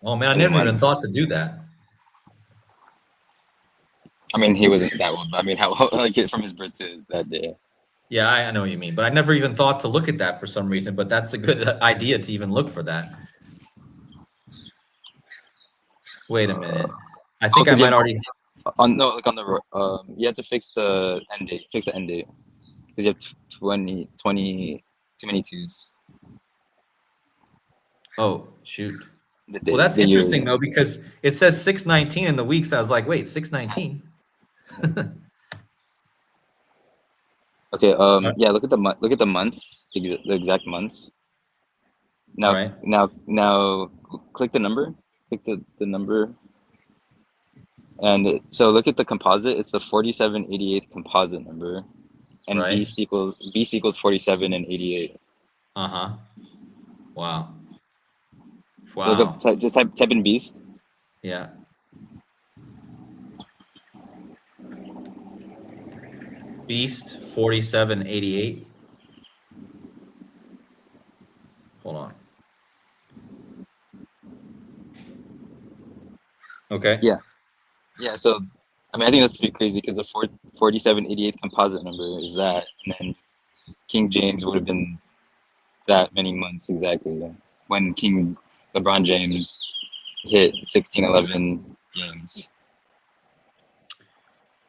Oh man, I never even thought to do that. I mean, he wasn't that old, but I mean, how like from his birth to that day. Yeah, I know what you mean, but I never even thought to look at that for some reason. But that's a good idea to even look for that. Wait a minute. I think I might already. On the you have to fix the end date. Fix the end date because you have 20 too many twos. Oh shoot. Well, that's interesting though, because it says 619 in the weeks. I was like, wait, 619. Okay. Yeah. Look at the months. The exact months. All Now, right. now, click the number. Click the number, and so look at the composite. It's the 4788 composite number, and Right. beast equals 47 and 88. Uh-huh. Wow. So look up, Wow. just type in beast. Yeah. Beast 4788. Hold on. Okay. Yeah. Yeah. So, I mean, I think that's pretty crazy because the 4788 composite number is that, and then King James would have been that many months exactly when King LeBron James hit 1611 games.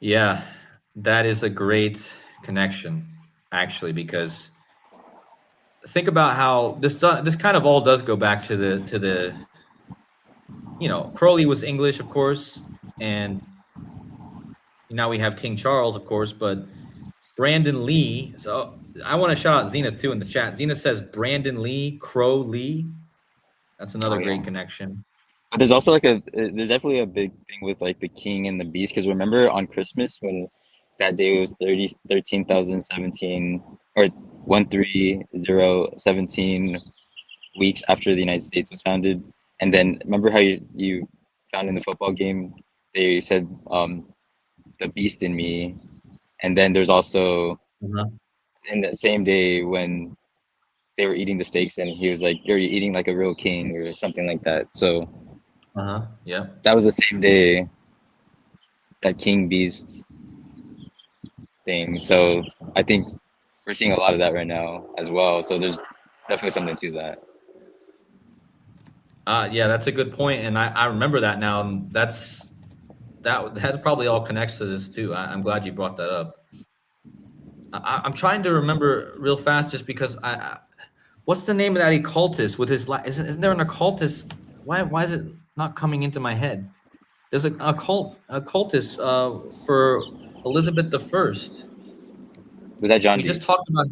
Yeah, that is a great connection, actually, because think about how this kind of all does go back to the Crowley was English, of course, and now we have King Charles, of course, but Brandon Lee. So I want to shout out Zenith too in the chat. Zenith says Brandon Lee, Crowe Lee. That's Oh another yeah. great connection. But there's also there's definitely a big thing with like the king and the beast because remember on Christmas when that day was 13,017 or 13017 weeks after the United States was founded, and then remember how you found in the football game they said the beast in me, and then there's also Uh-huh. in the same day when they were eating the steaks and he was like you're eating like a real king or something like that. So Uh-huh. Yeah. that was the same day that king beast thing. So I think we're seeing a lot of that right now as well. So there's definitely something to that. Yeah, that's a good point, and I remember that now. And that probably all connects to this too. I'm glad you brought that up. I'm trying to remember real fast, just because what's the name of that occultist with his isn't there an occultist? Why is it not coming into my head? There's a occultist for Elizabeth the First. Was that John We D? just talked about,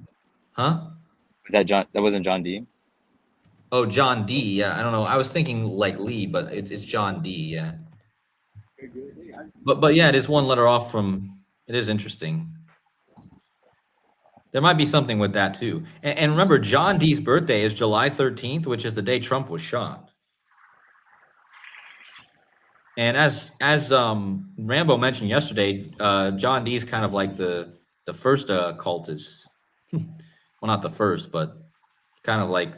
huh? Was that John? That wasn't John D. Oh, John D. Yeah, I don't know. I was thinking like Lee, but it's John D. Yeah. But yeah, it is one letter off from. It is interesting. There might be something with that too. And remember, John D's birthday is July 13th, which is the day Trump was shot. And as Rambo mentioned yesterday, John D's kind of like the first cultist. Well, not the first, but kind of like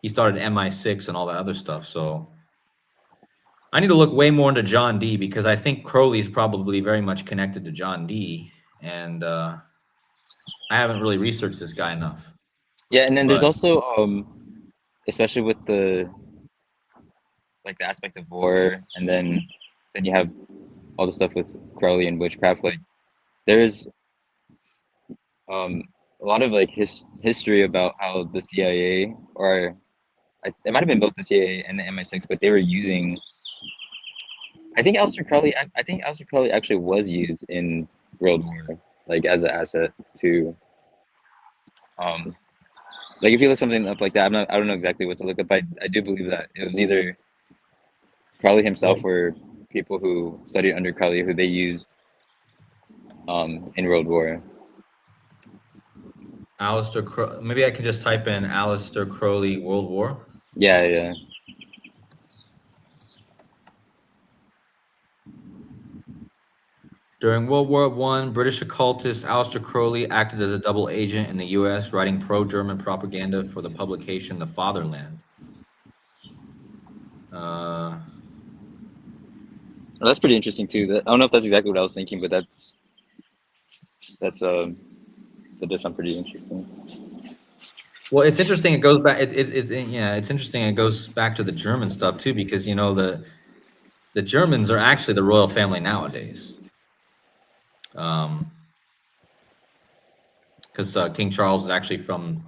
he started MI6 and all that other stuff. So I need to look way more into John D because I think Crowley's probably very much connected to John D. And I haven't really researched this guy enough. Yeah, and then there's But also especially with the aspect of war, and then you have all the stuff with Crowley and witchcraft. Like there's a lot of like history about how the CIA or it might have been both the CIA and the MI6, but they were using. I think Aleister Crowley. I think Aleister Crowley actually was used in World War, like as an asset to, like if you look something up like that. I don't know exactly what to look up. I do believe that it was either Crowley himself or people who studied under Crowley who they used, in World War. Maybe I can just type in Aleister Crowley World War. Yeah, yeah. During World War I, British occultist Aleister Crowley acted as a double agent in the U.S., writing pro-German propaganda for the publication The Fatherland. Well, that's pretty interesting too. I don't know if that's exactly what I was thinking, but that does sound pretty interesting. Well, it's interesting. It goes back. It's interesting. It goes back to the German stuff too, because the Germans are actually the royal family nowadays. Because King Charles is actually from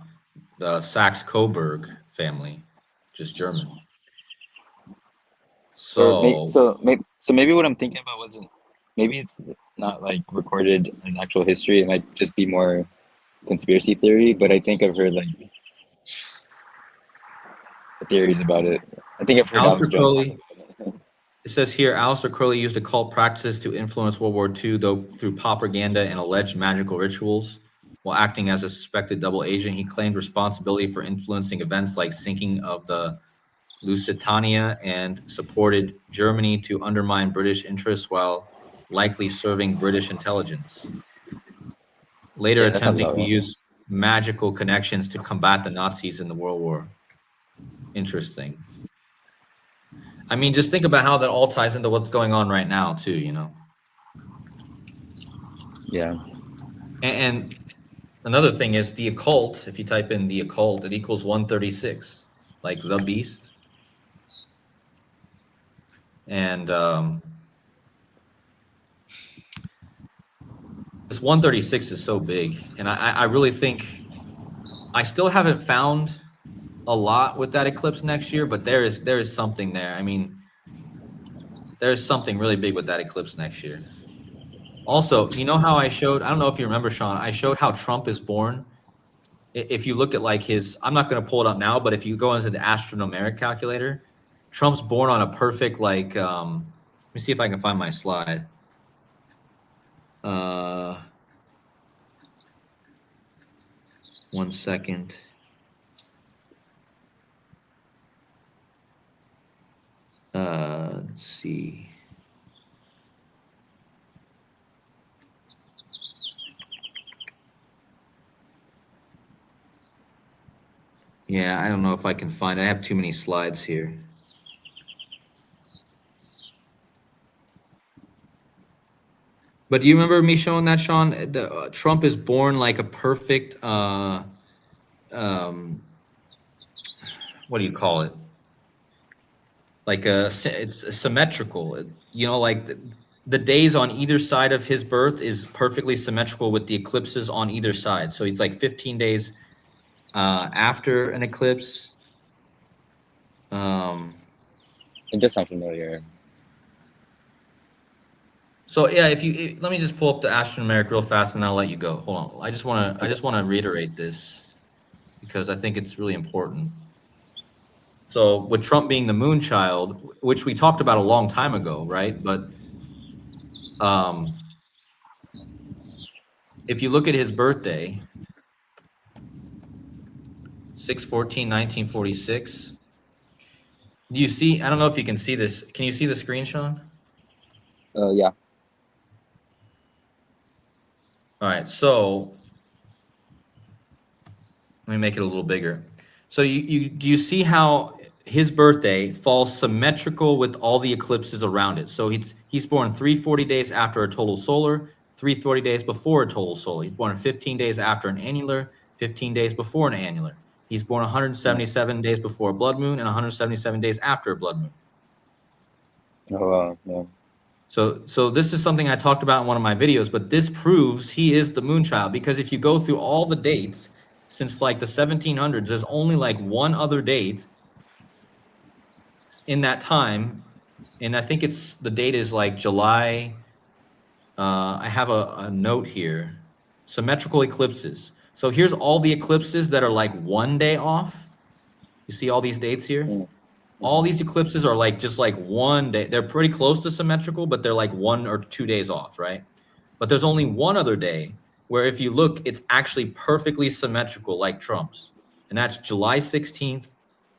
the Saxe-Coburg family, which is German. Or So so maybe what I'm thinking about wasn't maybe it's not like recorded as actual history. It might just be more conspiracy theory. But I think I've heard like theories about it. I think I've heard Alex Aleister Jones talk Crowley. about it. It says here, Aleister Crowley used occult practices to influence World War II, though through propaganda and alleged magical rituals. While acting as a suspected double agent, he claimed responsibility for influencing events like sinking of the Lusitania and supported Germany to undermine British interests while likely serving British intelligence. Later Yeah, that sounds attempting about to right. use magical connections to combat the Nazis in the World War. Interesting. I mean, just think about how that all ties into what's going on right now, too, you know? Yeah. And another thing is the occult, if you type in the occult, it equals 136, like the beast. And this 136 is so big. And I really think I still haven't found a lot with that eclipse next year, but there is something there. I mean, there's something really big with that eclipse next year. Also, you know how I don't know if you remember, Sean, I showed how Trump is born. If you look at like I'm not going to pull it up now, but if you go into the astronomeric calculator, Trump's born on a perfect, like, let me see if I can find my slide. One second. Let's see. Yeah, I don't know if I can find it. I have too many slides here. But do you remember me showing that, Sean? Trump is born like a perfect, what do you call it? Like it's symmetrical. You know, like the days on either side of his birth is perfectly symmetrical with the eclipses on either side. So it's like 15 days after an eclipse. It does sound familiar. So yeah, let me just pull up the astronomeric real fast, and I'll let you go. Hold on, I just want to reiterate this because I think it's really important. So with Trump being the moonchild, which we talked about a long time ago, right? But if you look at his birthday, 6/14/1946, do you see? I don't know if you can see this. Can you see the screen, Sean? Yeah. All right, so let me make it a little bigger. So do you see how his birthday falls symmetrical with all the eclipses around it? So he's born 340 days after a total solar, 340 days before a total solar. He's born 15 days after an annular, 15 days before an annular. He's born 177 days before a blood moon and 177 days after a blood moon. Oh, yeah. So this is something I talked about in one of my videos, but this proves he is the moonchild, because if you go through all the dates since like the 1700s, there's only like one other date in that time, and I think the date is like July. I have a note here, symmetrical eclipses. So here's all the eclipses that are like one day off. You see all these dates here? Mm. All these eclipses are like just like one day. They're pretty close to symmetrical, but they're like 1 or 2 days off, right? But there's only one other day where if you look, it's actually perfectly symmetrical like Trump's. And that's July 16th,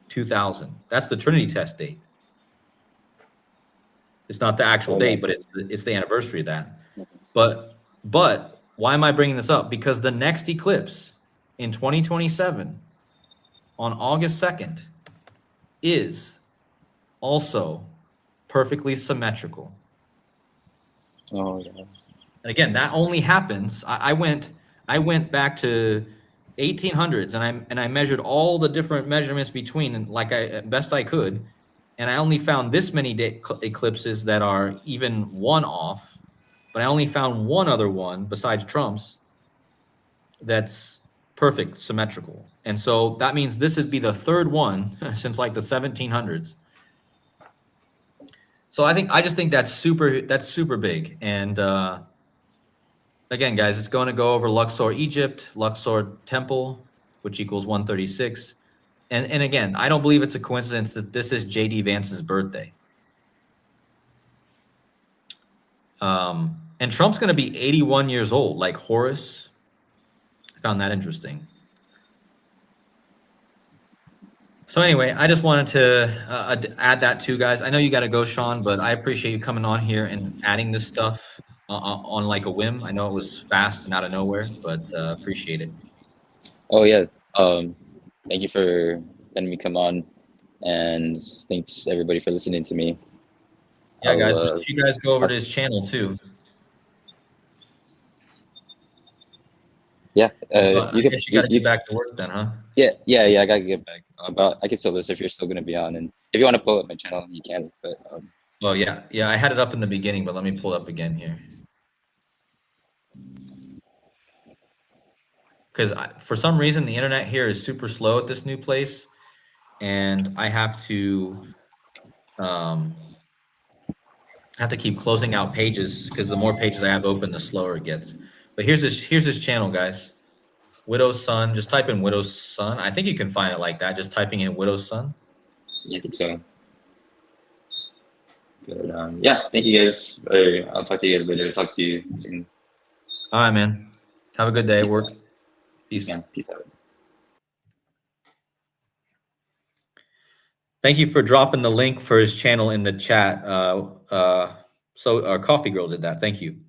2000. That's the Trinity test date. It's not the actual date, but it's the anniversary of that. But why am I bringing this up? Because the next eclipse in 2027 on August 2nd is also perfectly symmetrical. Oh, yeah. And again, that only happens. I went back to 1800s and I measured all the different measurements between, and like best I could, and I only found this many eclipses that are even one off, but I only found one other one besides Trump's that's perfect symmetrical. And so that means this would be the third one since like the 1700s. So I just think that's super big. And again, guys, it's going to go over Luxor, Egypt, Luxor Temple, which equals 136. And again, I don't believe it's a coincidence that this is J.D. Vance's birthday. And Trump's going to be 81 years old, like Horus. I found that interesting. So anyway, I just wanted to add that too, guys. I know you got to go, Sean, but I appreciate you coming on here and adding this stuff on like a whim. I know it was fast and out of nowhere, but appreciate it. Oh yeah. Thank you for letting me come on, and thanks everybody for listening to me. Yeah, guys, you guys go over to his channel too. Yeah, so I guess you got to get back to work then, huh? Yeah. I gotta get back. But I can still listen if you're still gonna be on, and if you want to pull up my channel, you can. But well, yeah, I had it up in the beginning, but let me pull it up again here. Because for some reason the internet here is super slow at this new place, and I have to keep closing out pages because the more pages I have open, the slower it gets. But here's his channel, guys. Widow's Son. Just type in Widow's Son. I think you can find it like that. Just typing in Widow's Son. Yeah, I think so. But yeah, thank you guys. I'll talk to you guys later. Talk to you soon. All right, man. Have a good day at work. Peace. Yeah, peace out. Thank you for dropping the link for his channel in the chat. So our Coffee Girl did that. Thank you.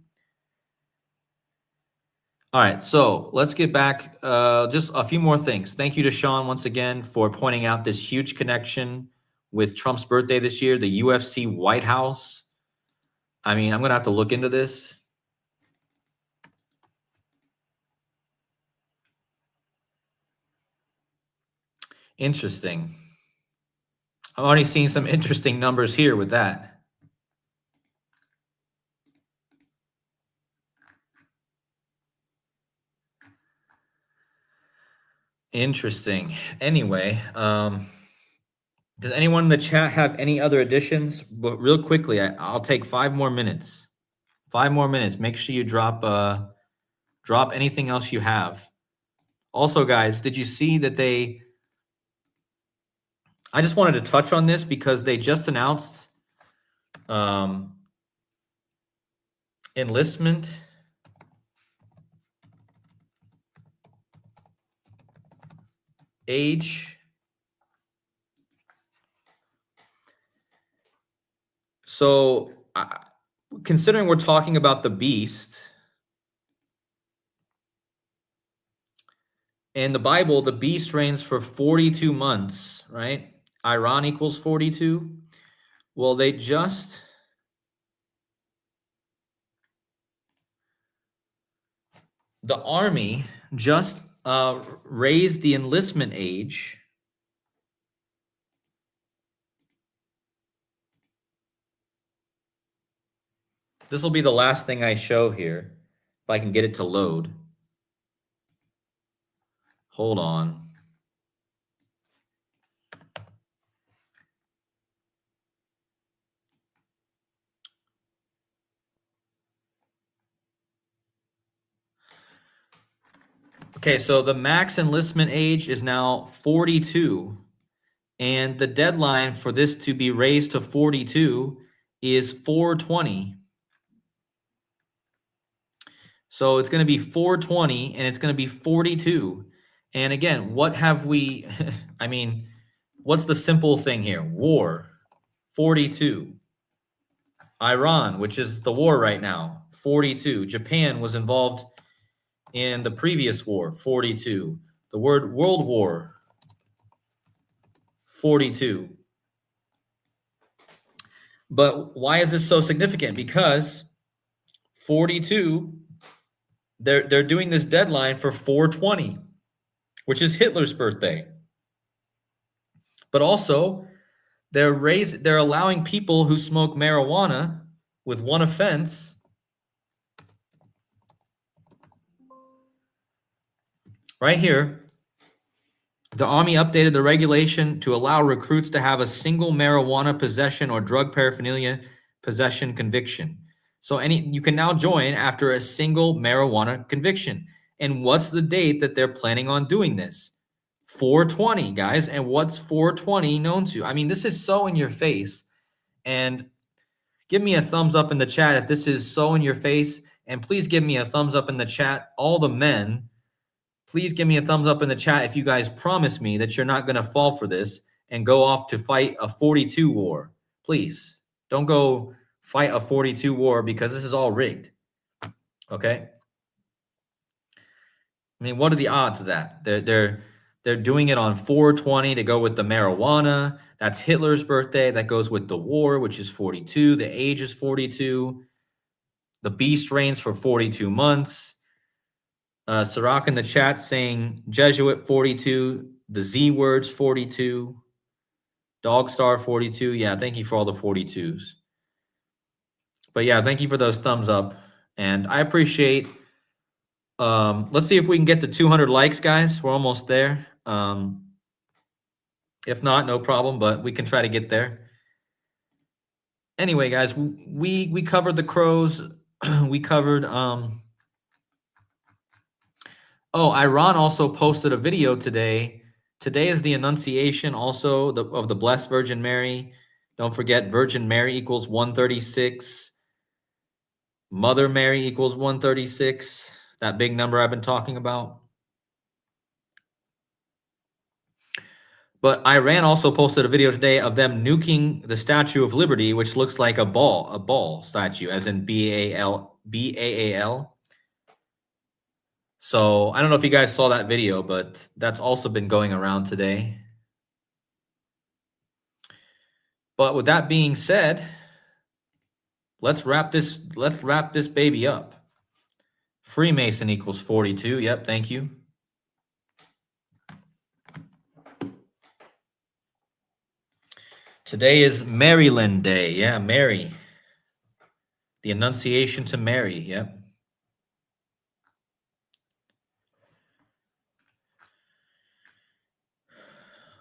All right, so let's get back. Just a few more things. Thank you to Sean once again for pointing out this huge connection with Trump's birthday this year, the UFC White House. I mean, I'm going to have to look into this. Interesting. I'm already seeing some interesting numbers here with that. Interesting. Anyway, does anyone in the chat have any other additions? But real quickly, I'll take 5 more minutes. 5 more minutes. Make sure you drop anything else you have. Also, guys, did you see that I just wanted to touch on this because they just announced enlistment age. So, considering we're talking about the beast, in the Bible, the beast reigns for 42 months, right? Iran equals 42. Well, the army just raised the enlistment age This will be the last thing I show here. If I can get it to load. Hold on. Okay, so the max enlistment age is now 42. And the deadline for this to be raised to 42 is 4/20. So it's going to be 4/20 and it's going to be 42. And again, what have we, I mean, what's the simple thing here? War, 42. Iran, which is the war right now, 42. Japan was involved in the previous war, 42. The word World War, 42. But why is this so significant? Because 42, they're doing this deadline for 4/20, which is Hitler's birthday. But also, they're allowing people who smoke marijuana with one offense right here. The Army updated the regulation to allow recruits to have a single marijuana possession or drug paraphernalia possession conviction. So you can now join after a single marijuana conviction. And what's the date that they're planning on doing this? 420, guys. And what's 420 known to? I mean, this is so in your face. And give me a thumbs up in the chat if this is so in your face. And please give me a thumbs up in the chat. All the men, please give me a thumbs up in the chat if you guys promise me that you're not going to fall for this and go off to fight a 42 war. Please don't go fight a 42 war because this is all rigged. Okay. I mean, what are the odds of that? They're doing it on 420 to go with the marijuana. That's Hitler's birthday. That goes with the war, which is 42. The age is 42. The beast reigns for 42 months. Sirach in the chat saying Jesuit 42. The Z words 42. Dogstar 42. Yeah, thank you for all the 42s. But yeah, thank you for those thumbs up. And I appreciate, let's see if we can get to 200 likes, guys. We're almost there. If not, no problem, but we can try to get there. Anyway, guys, we covered the Crows. We covered, oh, Iran also posted a video today. Today is the Annunciation also of the Blessed Virgin Mary. Don't forget, Virgin Mary equals 136. Mother Mary equals 136. That big number I've been talking about. But Iran also posted a video today of them nuking the Statue of Liberty, which looks like a ball statue, as in B-A-A-L. So I don't know if you guys saw that video, but that's also been going around today. But with that being said, let's wrap this baby up. Freemason equals 42. Yep, thank you. Today is Maryland Day. Yeah, Mary. The Annunciation to Mary. Yep.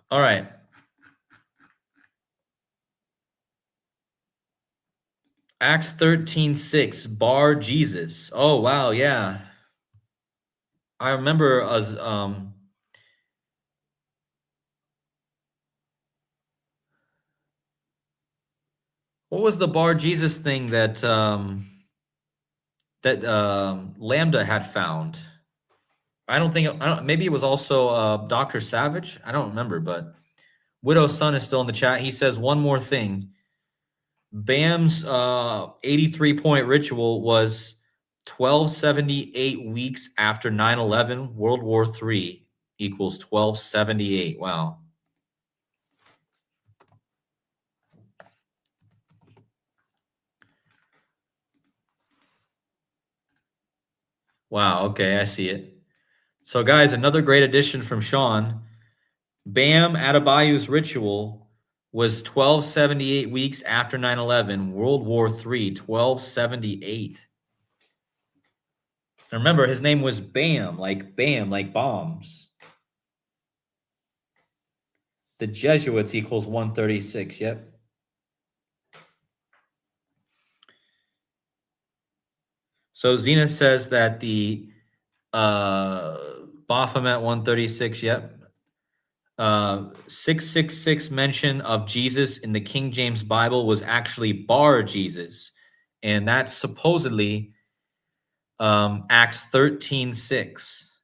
All right. Acts 13:6, bar Jesus. Oh, wow, yeah. I remember us what was the bar Jesus thing that Lambda had found? Maybe it was also Dr. Savage. I don't remember, but Widow's Son is still in the chat. He says one more thing. Bam's 83-point ritual was 1278 weeks after 9/11. World War III equals 1278. Wow. Wow, okay, I see it. So guys, another great addition from Sean. Bam Adebayu's ritual was 1278 weeks after 9/11. World War III, 1278. And remember, his name was Bam, like bombs. The Jesuits equals 136, yep. So Zena says that the Baphomet 136, yep. 666 mention of Jesus in the King James Bible was actually bar Jesus. And that's supposedly Acts 13:6.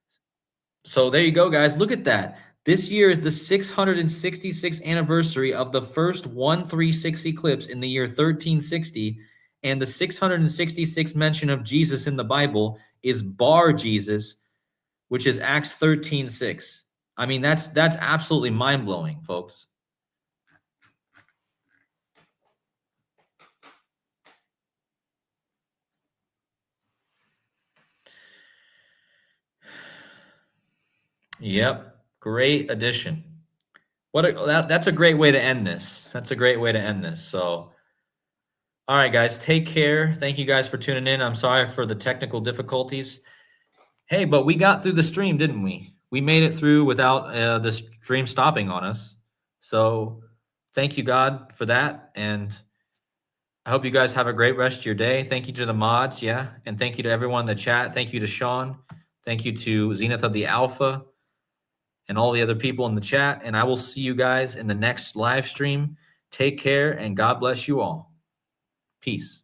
So there you go, guys. Look at that. This year is the 666th anniversary of the first 136 eclipse in the year 1360. And the 666th mention of Jesus in the Bible is bar Jesus, which is Acts 13:6. I mean, that's absolutely mind-blowing, folks. Yep, great addition. That's a great way to end this. That's a great way to end this. So, all right, guys, take care. Thank you guys for tuning in. I'm sorry for the technical difficulties. Hey, but we got through the stream, didn't we? We made it through without the stream stopping on us. So thank you, God, for that. And I hope you guys have a great rest of your day. Thank you to the mods, yeah. And thank you to everyone in the chat. Thank you to Sean. Thank you to Zenith of the Alpha and all the other people in the chat. And I will see you guys in the next live stream. Take care and God bless you all. Peace.